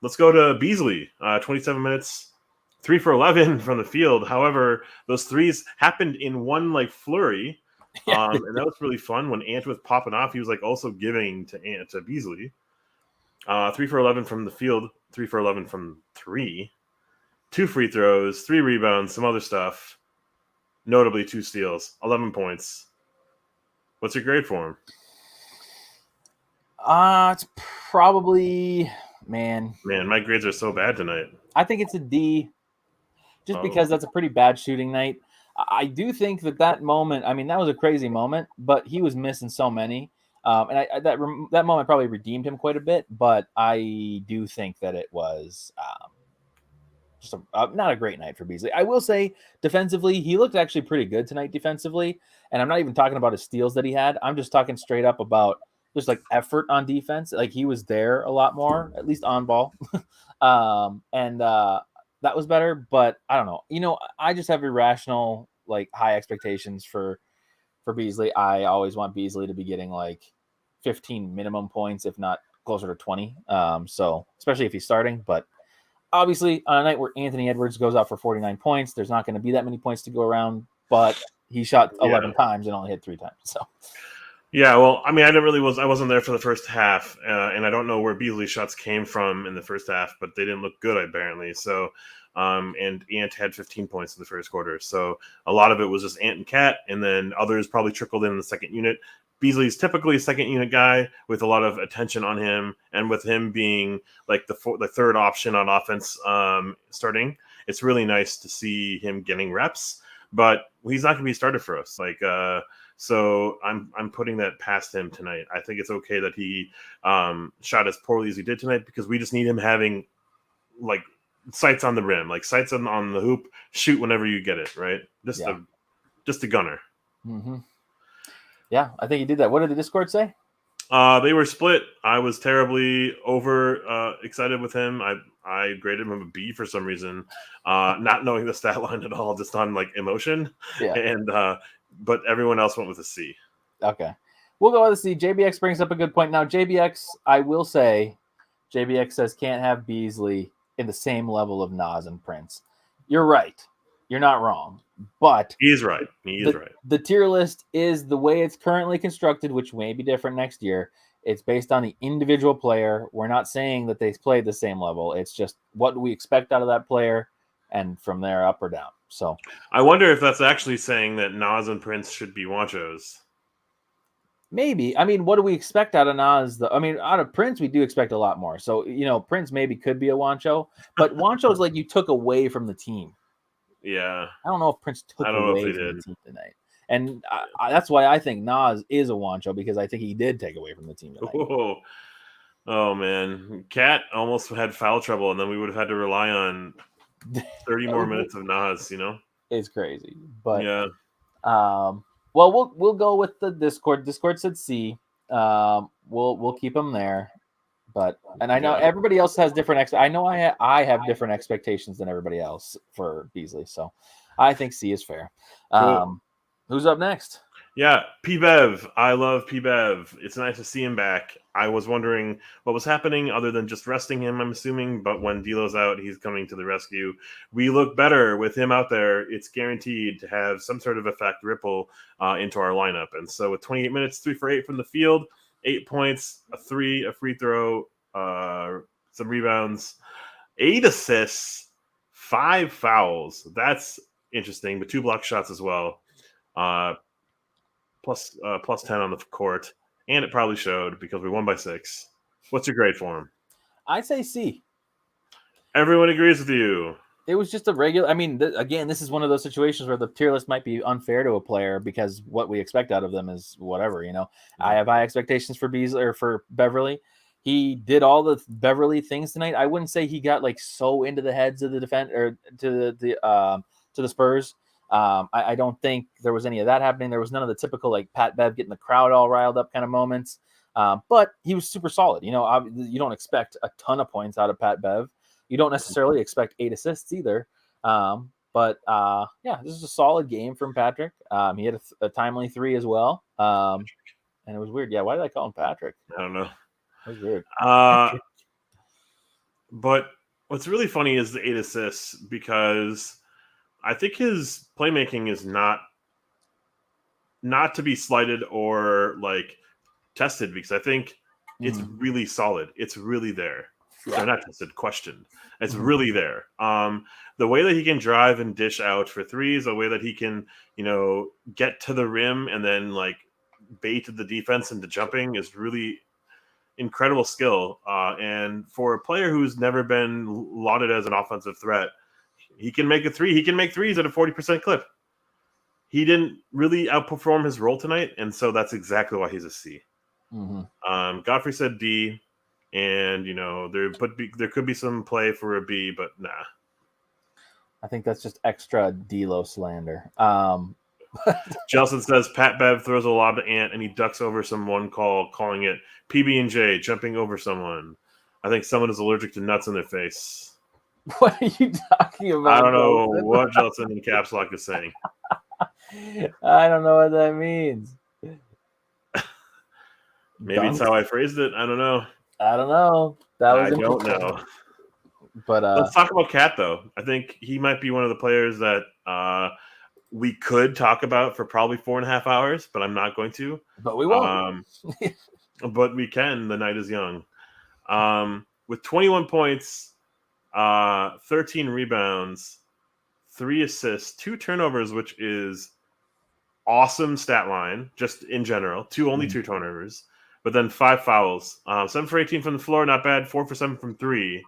Let's go to Beasley. 27 minutes, 3 for 11 from the field. However, those threes happened in one flurry. And that was really fun. When Ant was popping off, he was also giving to Beasley. 3 for 11 from the field, 3 for 11 from 3. 2 free throws, 3 rebounds, some other stuff. Notably 2 steals, 11 points. What's your grade for him? It's probably, man, my grades are so bad tonight. I think it's a D, just because that's a pretty bad shooting night. I do think that moment, that was a crazy moment, but he was missing so many. And that moment probably redeemed him quite a bit, but I do think that it was just not a great night for Beasley. I will say defensively, he looked actually pretty good tonight defensively. And I'm not even talking about his steals that he had. I'm just talking straight up about just effort on defense. He was there a lot more, at least on ball. That was better, but I don't know. I just have irrational, high expectations for Beasley. I always want Beasley to be getting 15 minimum points, if not closer to 20. So especially if he's starting, but obviously on a night where Anthony Edwards goes out for 49 points, there's not going to be that many points to go around, but he shot 11 times and only hit 3 times. So. Yeah, well, I wasn't there for the first half, and I don't know where Beasley's shots came from in the first half, but they didn't look good, apparently. So, and Ant had 15 points in the first quarter. So a lot of it was just Ant and Cat, and then others probably trickled in the second unit. Beasley's typically a second unit guy with a lot of attention on him, and with him being the third option on offense starting, it's really nice to see him getting reps. But he's not going to be started for us. So I'm putting that past him tonight. I think it's okay that he shot as poorly as he did tonight, because we just need him having sights on the rim, sights on the hoop, shoot whenever you get it, right? Just a gunner. Mm-hmm. Yeah, I think he did that. What did the Discord say? They were split. I was terribly excited with him. I graded him a B for some reason, not knowing the stat line at all, just on emotion. Yeah. And but everyone else went with a C. Okay. We'll go with a C. JBX brings up a good point. Now, JBX, I will say, JBX says can't have Beasley in the same level of Nas and Prince. You're right. You're not wrong. But he is right. He is right. The tier list is the way it's currently constructed, which may be different next year. It's based on the individual player. We're not saying that they played the same level. It's just what do we expect out of that player, and from there up or down. So I wonder if that's actually saying that Nas and Prince should be Wanchos. Maybe. What do we expect out of Nas? Out of Prince, we do expect a lot more. So, Prince maybe could be a Wancho, but Wancho's you took away from the team. Yeah. I don't know if Prince took away from the team tonight. And that's why I think Nas is a Wancho, because I think he did take away from the team tonight. Oh man. Cat almost had foul trouble, and then we would have had to rely on 30 more minutes of Nas, It's crazy. But yeah. Well, we'll go with the Discord. Discord said C. We'll keep them there. But I know everybody else has different. I know I have different expectations than everybody else for Beasley. So I think C is fair. Cool. Who's up next? Yeah, P-Bev. I love P-Bev. It's nice to see him back. I was wondering what was happening other than just resting him, I'm assuming. But when D'Lo's out, he's coming to the rescue. We look better with him out there. It's guaranteed to have some sort of effect ripple into our lineup. And so with 28 minutes, 3 for 8 from the field, 8 points, a 3, a free throw, some rebounds, 8 assists, 5 fouls. That's interesting, but 2 block shots as well. Plus 10 on the court, and it probably showed because we won by 6. What's your grade for him? I'd say C. Everyone agrees with you. It was just a regular. Again, this is one of those situations where the tier list might be unfair to a player because what we expect out of them is whatever. I have high expectations for Beasley or for Beverly. He did all the Beverly things tonight. I wouldn't say he got like so into the heads of the defense or to the Spurs. I don't think there was any of that happening. There was none of the typical like Pat Bev getting the crowd all riled up kind of moments. But he was super solid. You don't expect a ton of points out of Pat Bev. You don't necessarily expect 8 assists either. But this is a solid game from Patrick. He had a timely 3 as well. And it was weird. Yeah, why did I call him Patrick? I don't know. That was weird. But what's really funny is the 8 assists, because I think his playmaking is not to be slighted or like tested, because I think it's really solid. It's really there. Yeah. They're not tested, questioned. It's really there. The way that he can drive and dish out for threes, the way that he can, get to the rim and then like bait the defense into jumping is really incredible skill. And for a player who's never been lauded as an offensive threat, he can make a 3. He can make threes at a 40% clip. He didn't really outperform his role tonight, and so that's exactly why he's a C. Godfrey said D, and there could be some play for a B, but nah. I think that's just extra D-Lo slander. Jelson says Pat Bev throws a lob to Ant and he ducks over someone calling it PB&J, jumping over someone. I think someone is allergic to nuts in their face. What are you talking about? I don't know what Jelson in caps lock is saying. I don't know what that means. Maybe it's how I phrased it. I don't know. I don't know. I don't know. But let's talk about Cat, though. I think he might be one of the players that we could talk about for probably 4.5 hours, but I'm not going to. But we won't. But we can. The night is young. With 21 points, 13 rebounds, 3 assists, 2 turnovers, which is awesome stat line, just in general. Only 2 turnovers, but then 5 fouls. 7 for 18 from the floor, not bad. 4 for 7 from 3.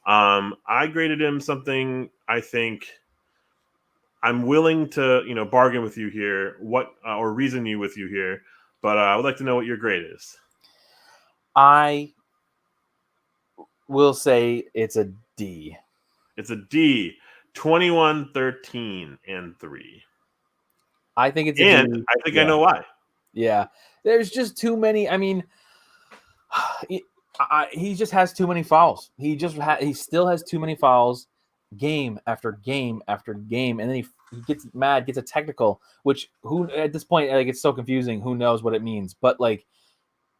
I graded him something. I think I'm willing to, bargain with you here, or reason with you here, but I would like to know what your grade is. I will say it's a D. It's a D. 21, 13, and 3. I think it's a D. I think I know why. Yeah. There's just too many. I mean, he just has too many fouls. He still has too many fouls, game after game after game, and then he gets mad, gets a technical, which at this point, like, it's so confusing. Who knows what it means? But like,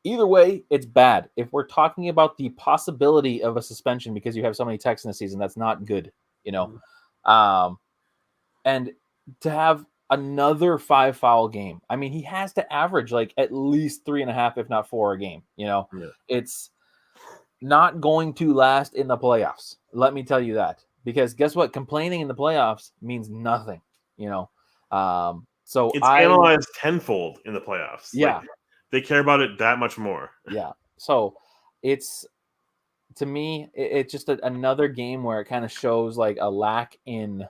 either way, it's bad. If we're talking about the possibility of a suspension because you have so many techs in the season, that's not good. And to have another 5 foul game, I mean, he has to average like at least 3.5, if not 4 a game. It's not going to last in the playoffs. Let me tell you that, because guess what? Complaining in the playoffs means nothing. So it's analyzed tenfold in the playoffs. Yeah, like, they care about it that much more. Yeah. So it's, to me, it's just another game where it kind of shows like a lack in,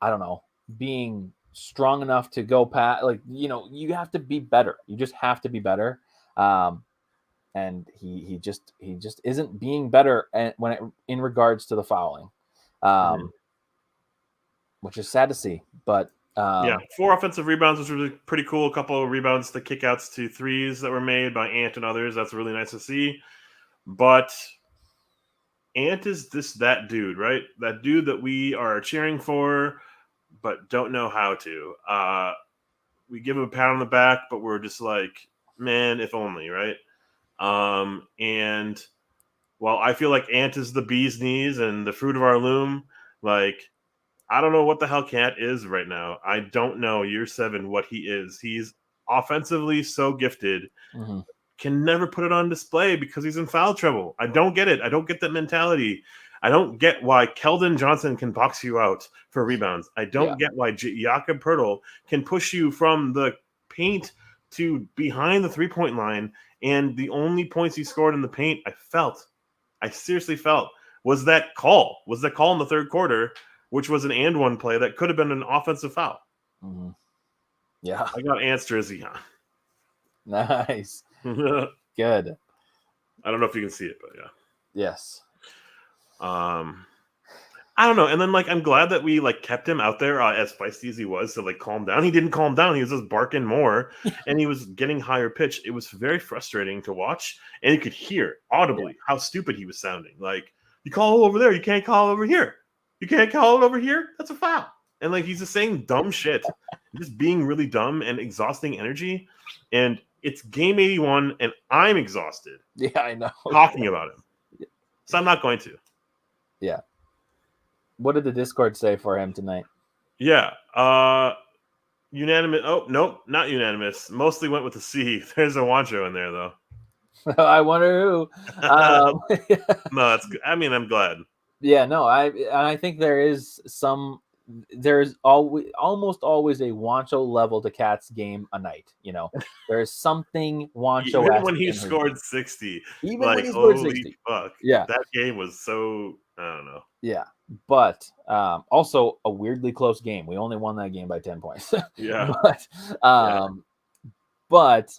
I don't know, being strong enough to go past. Like, you have to be better. You just have to be better. And he just isn't being better in regards to the fouling, which is sad to see. But 4 offensive rebounds, which was pretty cool. A couple of rebounds to kickouts to threes that were made by Ant and others. That's really nice to see. But Ant is that dude, right? That dude that we are cheering for, but don't know how to. We give him a pat on the back, but we're just like, man, if only, right? And while I feel like Ant is the bee's knees and the fruit of our loom, like, I don't know what the hell Cat is right now. I don't know year 7 what he is. He's offensively so gifted, can never put it on display because he's in foul trouble. I don't get it. I don't get that mentality. I don't get why Keldon Johnson can box you out for rebounds. I don't get why Jakob Poeltl can push you from the paint to behind the 3-point line, and the only points he scored in the paint, I seriously felt, was that call in the third quarter, which was an and one play that could have been an offensive foul. Yeah. I got Ant's jersey on. Nice. Good. I don't know if you can see it, but yeah. Yes. I don't know. And then, like, I'm glad that we, like, kept him out there as feisty as he was to, like, calm down. He didn't calm down. He was just barking more, and he was getting higher pitch. It was very frustrating to watch, and you could hear audibly how stupid he was sounding. Like, you call over there, you can't call over here. You can't call it over here? That's a foul. And, like, he's just saying dumb shit. Just being really dumb and exhausting energy. And it's game 81, and I'm exhausted. Yeah, I know. Talking about him. So I'm not going to. Yeah. What did the Discord say for him tonight? Yeah. Unanimous. Oh, nope, not unanimous. Mostly went with the C. There's a Wancho in there, though. I wonder who. No, that's good. I mean, I'm glad. Yeah, no, I think there's almost always a Wancho level to Cat's game a night. You know, there's something Wancho. Even when he scored 60, even like, when he scored 60, holy fuck, yeah, that game was so, I don't know. Yeah, but also a weirdly close game. We only won that game by 10 points. Yeah. But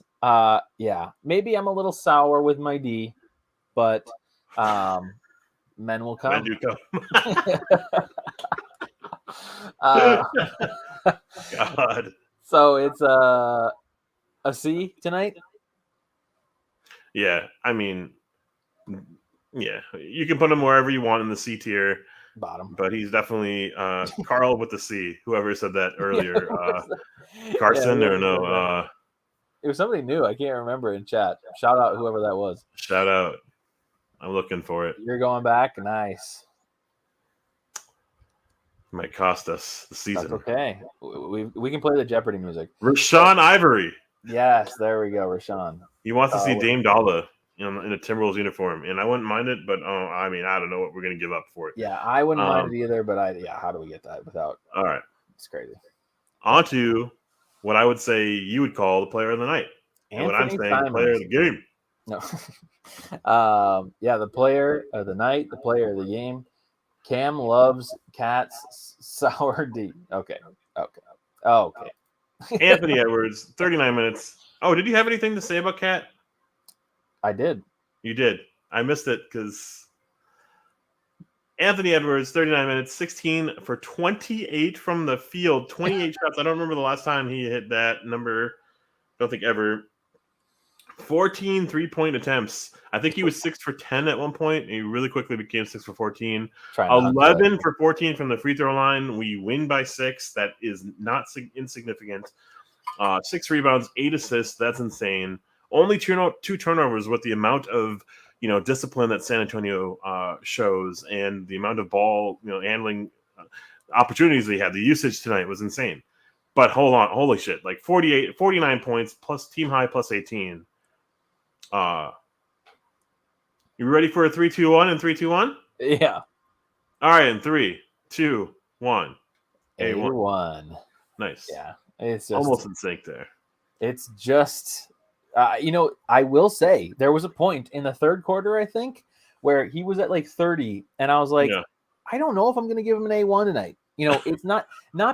yeah, maybe I'm a little sour with my D, but men will come. Men do come. God. So it's a C tonight? Yeah, I mean, yeah, you can put him wherever you want in the C tier. Bottom. But he's definitely Carl with the C, whoever said that earlier. Carson or no? It was somebody new. I can't remember in chat. Shout out whoever that was. Shout out. I'm looking for it. You're going back? Nice. Might cost us the season. That's okay. We can play the Jeopardy music. Rashawn Ivory. Yes, there we go, Rashawn. He wants to see Dame Dalla in a Timberwolves uniform, and I wouldn't mind it, but I mean, I don't know what we're gonna give up for it. Yeah, I wouldn't mind it either, but how do we get that without? All right, it's crazy. On to what I would say you would call the player of the night, and what I'm saying, the player of the game. No, yeah, the player of the night, the player of the game. Cam loves Cat's sour D. Okay. Anthony Edwards, 39 minutes. Oh, did you have anything to say about Cat? I did. You did. I missed it because Anthony Edwards, 39 minutes, 16 for 28 from the field, 28 shots. I don't remember the last time he hit that number. Don't think ever. 14 3-point attempts. I think he was 6 for 10 at one point. He really quickly became 6 for 14. 11 for 14 from the free throw line. We win by 6. That is not insignificant. 6 rebounds, 8 assists. That's insane. Only 2 turnovers with the amount of discipline that San Antonio shows and the amount of ball handling opportunities they had. The usage tonight was insane. But hold on, holy shit! Like 49 points plus team high plus 18. You ready for a 3-2-1 and 3-2-1? Yeah. All right, in 3, 2, 1. A1. Nice. Yeah, it's just, almost in sync there. It's just, I will say there was a point in the third quarter, I think, where he was at like 30, and I was like, I don't know if I'm going to give him an A1 tonight. It's not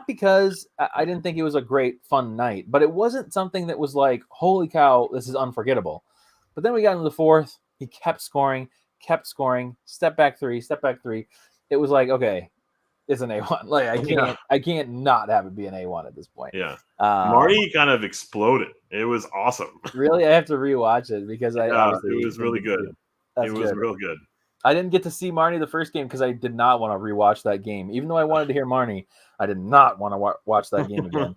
because I didn't think it was a great fun night, but it wasn't something that was like, holy cow, this is unforgettable. But then we got into the fourth. He kept scoring, step back three. It was like, okay, it's an A1. Like I can't not have it be an A1 at this point. Yeah. Marty kind of exploded. It was awesome. Really? I have to rewatch it because it was really good. It was real good. I didn't get to see Marnie the first game because I did not want to rewatch that game. Even though I wanted to hear Marnie, I did not want to watch that game again.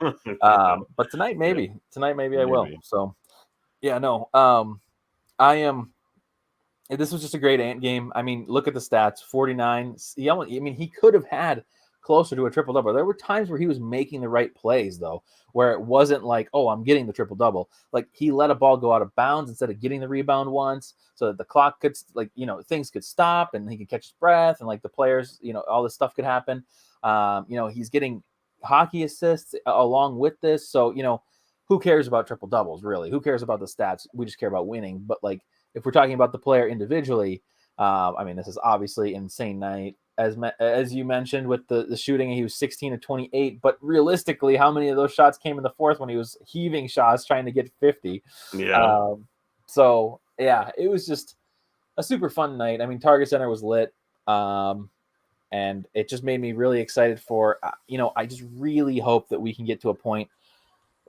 But tonight, maybe. Yeah. Tonight, maybe I will. So, yeah, no. I am. This was just a great Ant game. I mean, look at the stats. 49. He could have had closer to a triple-double. There were times where he was making the right plays, though, where it wasn't like, oh, I'm getting the triple-double. Like, he let a ball go out of bounds instead of getting the rebound once so that the clock could, things could stop and he could catch his breath and, the players, all this stuff could happen. He's getting hockey assists along with this. So, who cares about triple-doubles, really? Who cares about the stats? We just care about winning. But, if we're talking about the player individually, this is obviously an insane night. As you mentioned with the shooting, he was 16 of 28. But realistically, how many of those shots came in the fourth when he was heaving shots trying to get 50? Yeah. So, yeah, it was just a super fun night. I mean, Target Center was lit. And it just made me really excited for, I just really hope that we can get to a point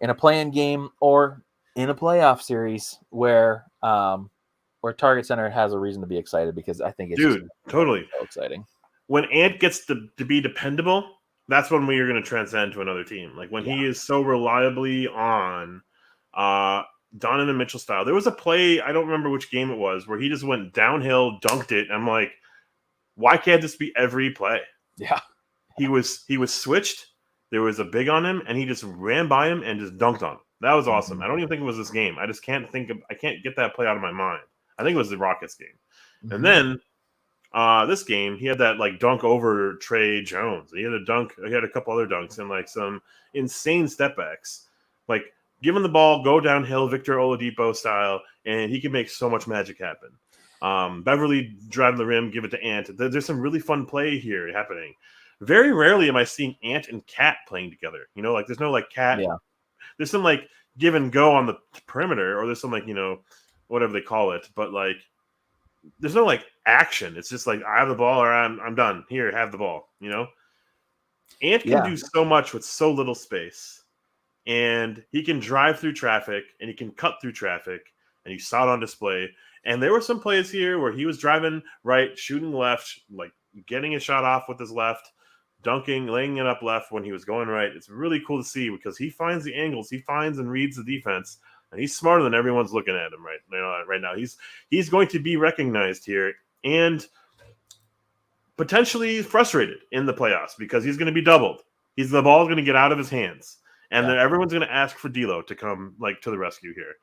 in a play-in game or in a playoff series where Target Center has a reason to be excited, because I think it's just Dude, totally. so exciting. When Ant gets to be dependable, that's when we are going to transcend to another team. Like when he is so reliably on Donovan Mitchell style. There was a play, I don't remember which game it was, where he just went downhill, dunked it. And I'm like, why can't this be every play? Yeah. He was switched. There was a big on him, and he just ran by him and just dunked on him. That was awesome. I don't even think it was this game. I just can't I can't get that play out of my mind. I think it was the Rockets game. And then this game, he had that like dunk over Trey Jones. He had a couple other dunks and like some insane step backs. Like give him the ball, go downhill, Victor Oladipo style, and he can make so much magic happen. Beverly driving the rim, give it to Ant. There's some really fun play here happening. Very rarely am I seeing Ant and Cat playing together. Like there's no like Cat. Yeah. There's some like give and go on the perimeter, or there's some like whatever they call it. But like there's no like action. It's just like I have the ball or I'm done. Here, have the ball. Ant can do so much with so little space, and he can drive through traffic and he can cut through traffic, and you saw it on display. And there were some plays here where he was driving right, shooting left, like getting a shot off with his left, dunking, laying it up left when he was going right. It's really cool to see because he finds the angles, he finds and reads the defense, and he's smarter than everyone's looking at him right now. He's going to be recognized here and potentially frustrated in the playoffs because he's going to be doubled. The ball's going to get out of his hands, and then everyone's going to ask for D'Lo to come like to the rescue here.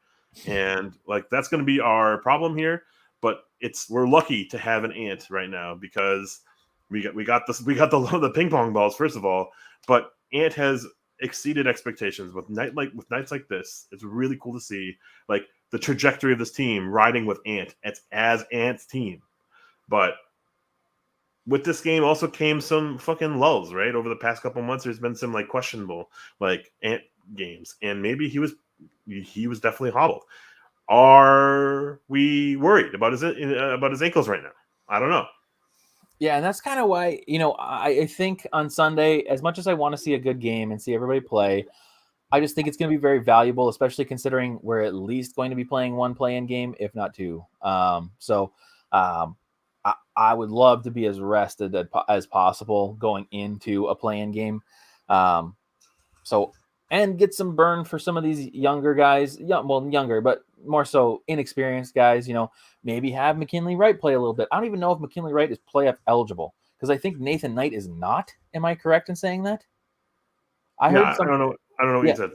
And like that's going to be our problem here, but we're lucky to have an Ant right now because we got the ping pong balls first of all, but Ant has exceeded expectations with nights like this. It's really cool to see like the trajectory of this team riding with Ant as Ant's team. But with this game also came some fucking lulls, right? Over the past couple months, there's been some like questionable like Ant games, and maybe he was definitely hobbled. Are we worried about his ankles right now? I don't know. Yeah, and that's kind of why, I think on Sunday, as much as I want to see a good game and see everybody play, I just think it's going to be very valuable, especially considering we're at least going to be playing one play-in game, if not two. I would love to be as rested as possible going into a play-in game. And get some burn for some of these younger guys, younger, but more so inexperienced guys, maybe have McKinley Wright play a little bit. I don't even know if McKinley Wright is playoff eligible because I think Nathan Knight is not. Am I correct in saying that? I don't know what you said.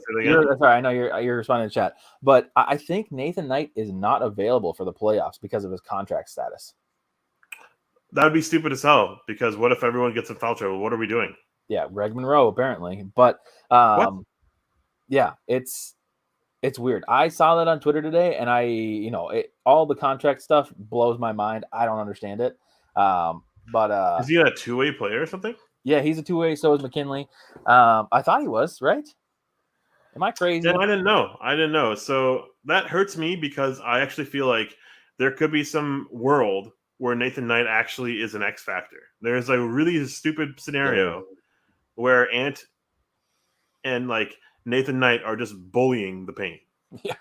Sorry, I know you're responding to chat, but I think Nathan Knight is not available for the playoffs because of his contract status. That would be stupid as hell because what if everyone gets in foul trouble? What are we doing? Yeah, Greg Monroe apparently, but yeah, it's weird. I saw that on Twitter today, and all the contract stuff blows my mind. I don't understand it. But is he a two-way player or something? Yeah, he's a two-way. So is McKinley. I thought he was, right? Am I crazy? Yeah, I didn't know. So that hurts me because I actually feel like there could be some world where Nathan Knight actually is an X factor. There's a really stupid scenario where Ant and like Nathan Knight are just bullying the paint. Yeah.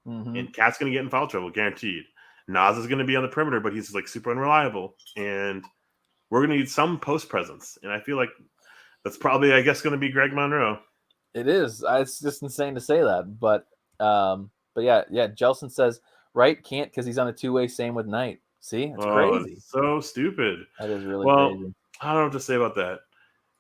Mm-hmm. And Cat's going to get in foul trouble, guaranteed. Nas is going to be on the perimeter, but he's like super unreliable. And we're going to need some post presence. And I feel like that's probably, I guess, going to be Greg Monroe. It is. It's just insane to say that. But yeah. Jelson says, right, can't because he's on a two-way, same with Knight. See? It's crazy. It's so stupid. That is really crazy. I don't know what to say about that.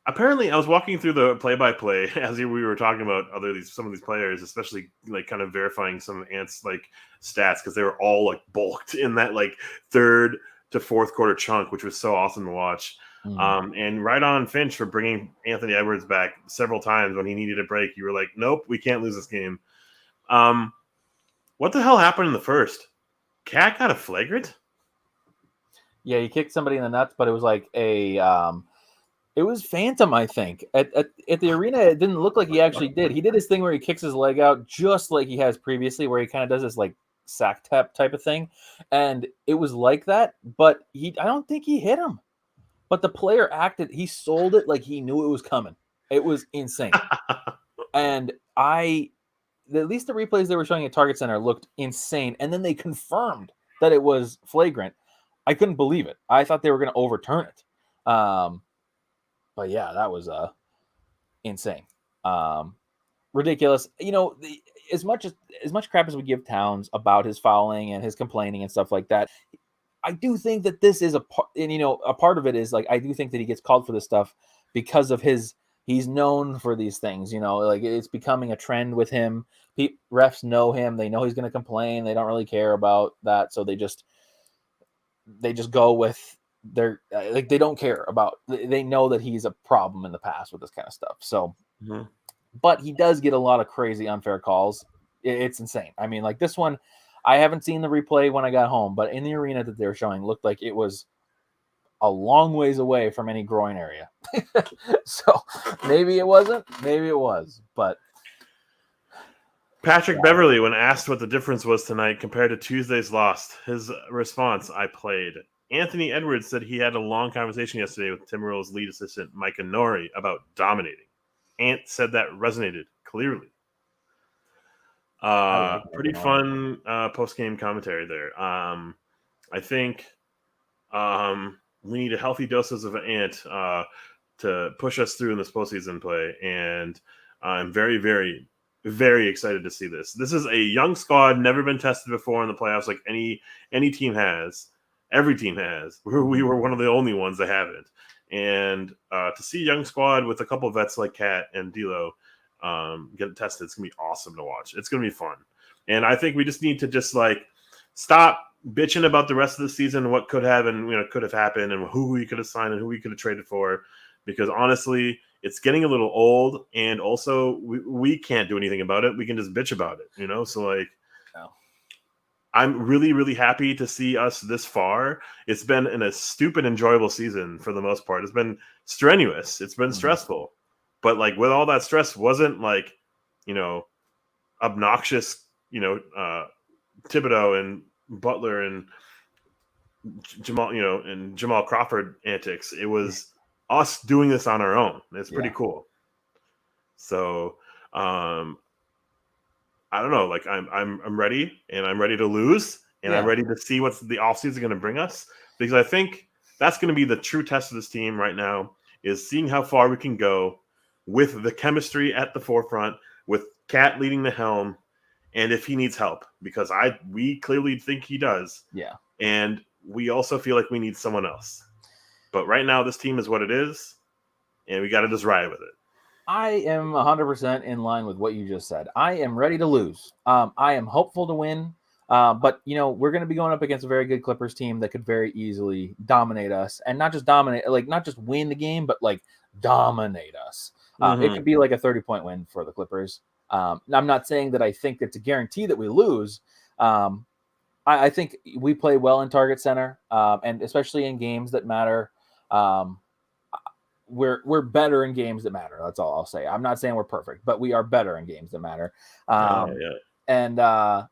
Apparently, I was walking through the play-by-play as we were talking about some of these players, especially like kind of verifying some of Ant's like stats because they were all like bulked in that like third to fourth quarter chunk, which was so awesome to watch. And right on Finch for bringing Anthony Edwards back several times when he needed a break. You were like, nope, we can't lose this game. What the hell happened in the first? Cat got a flagrant? Yeah, he kicked somebody in the nuts, but it was like it was Phantom, I think. At the arena, it didn't look like he actually did. He did his thing where he kicks his leg out just like he has previously, where he kind of does this like sack type of thing, and it was like that. But I don't think he hit him. But the player he sold it like he knew it was coming. It was insane. And at least the replays they were showing at Target Center looked insane. And then they confirmed that it was flagrant. I couldn't believe it. I thought they were going to overturn it. But yeah, that was insane. Ridiculous. As much crap as we give Towns about his fouling and his complaining and stuff like that, I do think that this is a part of it is like, I do think that he gets called for this stuff because of he's known for these things, like it's becoming a trend with him. Refs know him. They know he's going to complain. They don't really care about that. So they just go with they don't care about, they know that he's a problem in the past with this kind of stuff. So, but he does get a lot of crazy unfair calls. It's insane. I mean, like this one, I haven't seen the replay when I got home, but in the arena that they were showing looked like it was a long ways away from any groin area. So maybe it wasn't, maybe it was, but Patrick Beverly, when asked what the difference was tonight compared to Tuesday's loss, his response, "I played." Anthony Edwards said he had a long conversation yesterday with Timberwolves lead assistant Micah Norrie about dominating. Ant said that resonated clearly. Pretty fun post-game commentary there. I think we need a healthy doses of Ant to push us through in this postseason play, and I'm very, very, very excited to see this. This is a young squad, never been tested before in the playoffs like any team has. Every team has. We were one of the only ones that haven't. And to see a young squad with a couple of vets like Cat and D'Lo get tested, it's going to be awesome to watch. It's going to be fun. And I think we just need to just stop bitching about the rest of the season, what could have and could have happened, and who we could have signed and who we could have traded for. Because honestly, it's getting a little old, and also we can't do anything about it. We can just bitch about it, So I'm really, really happy to see us this far. It's been a stupid, enjoyable season for the most part. It's been strenuous. It's been stressful. But with all that stress, wasn't obnoxious, Thibodeau and Butler and Jamal, and Jamal Crawford antics. It was us doing this on our own. It's pretty cool. So, I don't know. I'm ready, and I'm ready to lose, and I'm ready to see what the offseason is going to bring us, because I think that's going to be the true test of this team right now, is seeing how far we can go with the chemistry at the forefront, with Cat leading the helm, and if he needs help, because we clearly think he does. Yeah. And we also feel like we need someone else. But right now, this team is what it is, and we got to just ride with it. I am 100% in line with what you just said. I am ready to lose. I am hopeful to win. But, we're going to be going up against a very good Clippers team that could very easily dominate us, and not just dominate, not just win the game, but dominate us. It could be a 30-point win for the Clippers. I'm not saying that I think it's a guarantee that we lose. I think we play well in Target Center, and especially in games that matter. We're better in games that matter. That's all I'll say. I'm not saying we're perfect, but we are better in games that matter. And I'm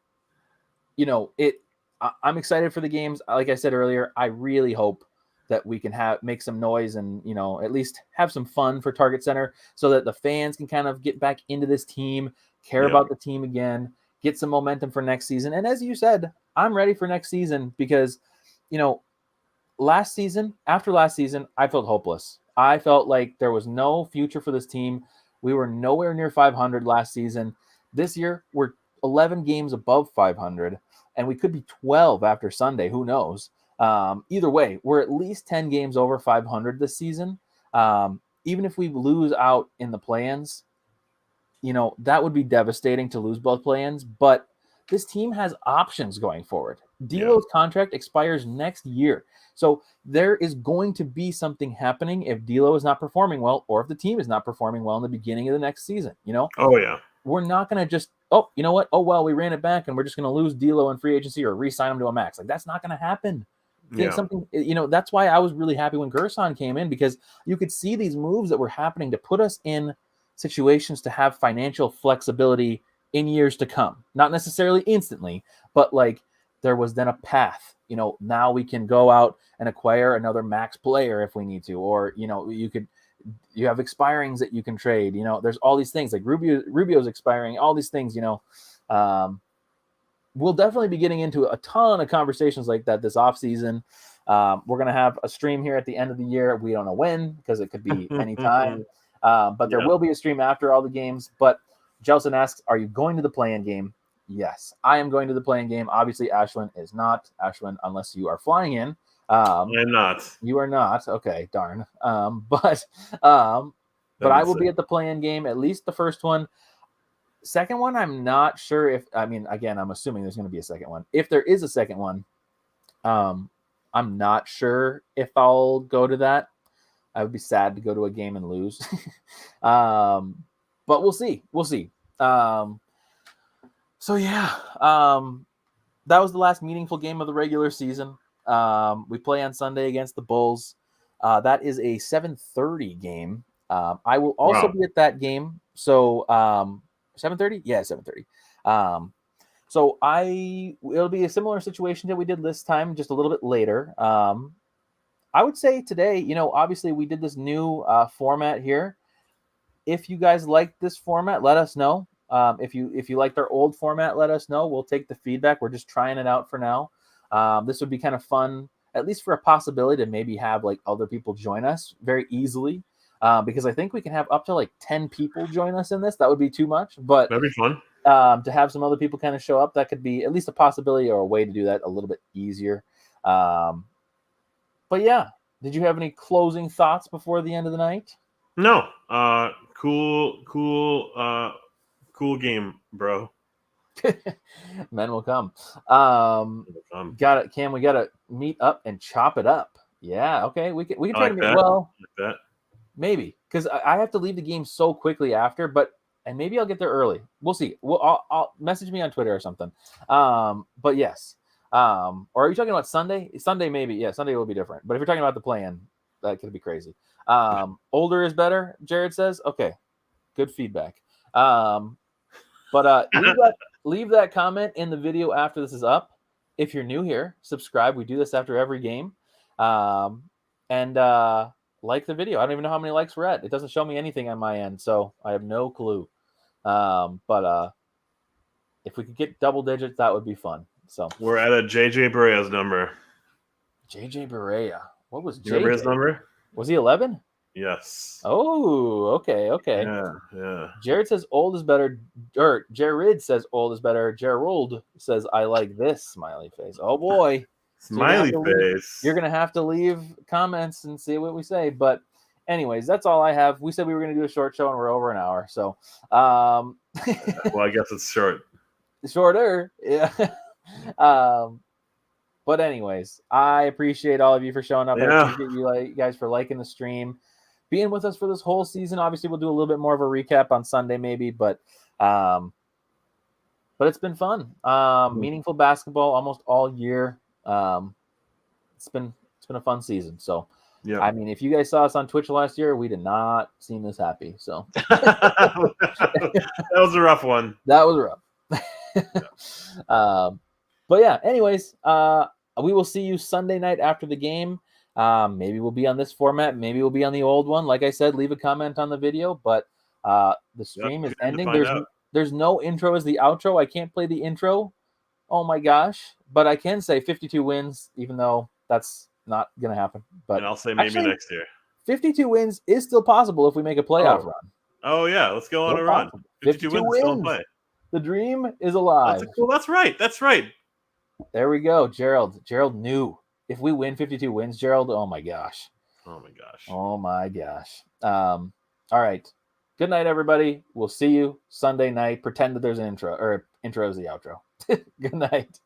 excited for the games. Like I said earlier, I really hope that we can make some noise and at least have some fun for Target Center, so that the fans can kind of get back into this team, care about the team again, get some momentum for next season. And as you said, I'm ready for next season, because after last season, I felt hopeless. I felt like there was no future for this team. We were nowhere near 500 last season. This year, we're 11 games above 500, and we could be 12 after Sunday. Who knows? Either way, we're at least 10 games over 500 this season. Even if we lose out in the play-ins, that would be devastating to lose both play-ins. But this team has options going forward. D'Lo's contract expires next year. So there is going to be something happening if D'Lo is not performing well, or if the team is not performing well in the beginning of the next season. Oh, yeah. We're not going to just, you know what? Oh, well, we ran it back and we're just going to lose D'Lo in free agency or re-sign him to a max. That's not going to happen. Something, that's why I was really happy when Gerson came in, because you could see these moves that were happening to put us in situations to have financial flexibility in years to come. Not necessarily instantly, but like there was then a path. Now we can go out and acquire another max player if we need to, or you have expirings that you can trade. There's all these things like Rubio's expiring, all these things. We'll definitely be getting into a ton of conversations like that this offseason. We're going to have a stream here at the end of the year. We don't know when, because it could be any time. But there will be a stream after all the games. But Jelson asks, are you going to the play-in game? Yes, I am going to the play-in game. Obviously, Ashwin is not. Ashwin, unless you are flying in. I'm not. You are not. Okay, darn. But I will be at the play-in game, at least the first one. Second one, I'm not sure if, again, I'm assuming there's going to be a second one. If there is a second one, I'm not sure if I'll go to that. I would be sad to go to a game and lose. But we'll see. We'll see. That was the last meaningful game of the regular season. We play on Sunday against the Bulls. That is a 7:30 game. I will also be at that game. So 7:30? Yeah, 7:30. So it'll be a similar situation that we did this time, just a little bit later. I would say today, obviously we did this new format here. If you guys like this format, let us know. If you liked our old format, let us know. We'll take the feedback. We're just trying it out for now. This would be kind of fun, at least for a possibility to maybe have like other people join us very easily. Because I think we can have up to like 10 people join us in this. That would be too much, but that'd be fun. To have some other people kind of show up, that could be at least a possibility or a way to do that a little bit easier. But yeah, did you have any closing thoughts before the end of the night? No. Cool game, bro. Men will come. Got it, Cam. We gotta meet up and chop it up. Yeah, okay. We can try to meet. Well, like that. Maybe, because I have to leave the game so quickly after, and maybe I'll get there early. We'll see. I'll message me on Twitter or something. But yes. Or are you talking about Sunday? Sunday maybe. Yeah, Sunday will be different. But if you're talking about the play-in, that could be crazy. Older is better, Jared says. Okay, good feedback. But leave that comment in the video after this is up. If you're new here, subscribe. We do this after every game. Like the video. I don't even know how many likes we're at. It doesn't show me anything on my end, so I have no clue. But if we could get double digits, that would be fun. So we're at a JJ Barea's number. JJ Barea. What was JJ's number? Was he 11? Yes. Oh, okay. Yeah. Jared says old is better. Or Jared says old is better. Gerald says I like this smiley face. Oh boy. Smiley face. You're going to have to leave comments and see what we say. But anyways, that's all I have. We said we were going to do a short show and we're over an hour. So, well, I guess it's short. Shorter. Yeah. But anyways, I appreciate all of you for showing up. Yeah. I appreciate you guys for liking the stream, being with us for this whole season. Obviously, we'll do a little bit more of a recap on Sunday maybe, but it's been fun. Meaningful basketball almost all year. It's been a fun season. So, yeah. I mean, if you guys saw us on Twitch last year, we did not seem this happy. So that was a rough one. That was rough. Yeah. But yeah, anyways, we will see you Sunday night after the game. Maybe we'll be on this format. Maybe we'll be on the old one. Like I said, leave a comment on the video, but the stream is ending. There's no intro as the outro. I can't play the intro. Oh my gosh. But I can say 52 wins, even though that's not going to happen. But and I'll say maybe actually, next year. 52 wins is still possible if we make a playoff run. Oh, yeah. Let's go on a run. 52 wins. Still play. The dream is alive. That's right. There we go. Gerald knew. If we win 52 wins, Gerald, oh my gosh. All right. Good night, everybody. We'll see you Sunday night. Pretend that there's an intro, or intro is the outro. Good night.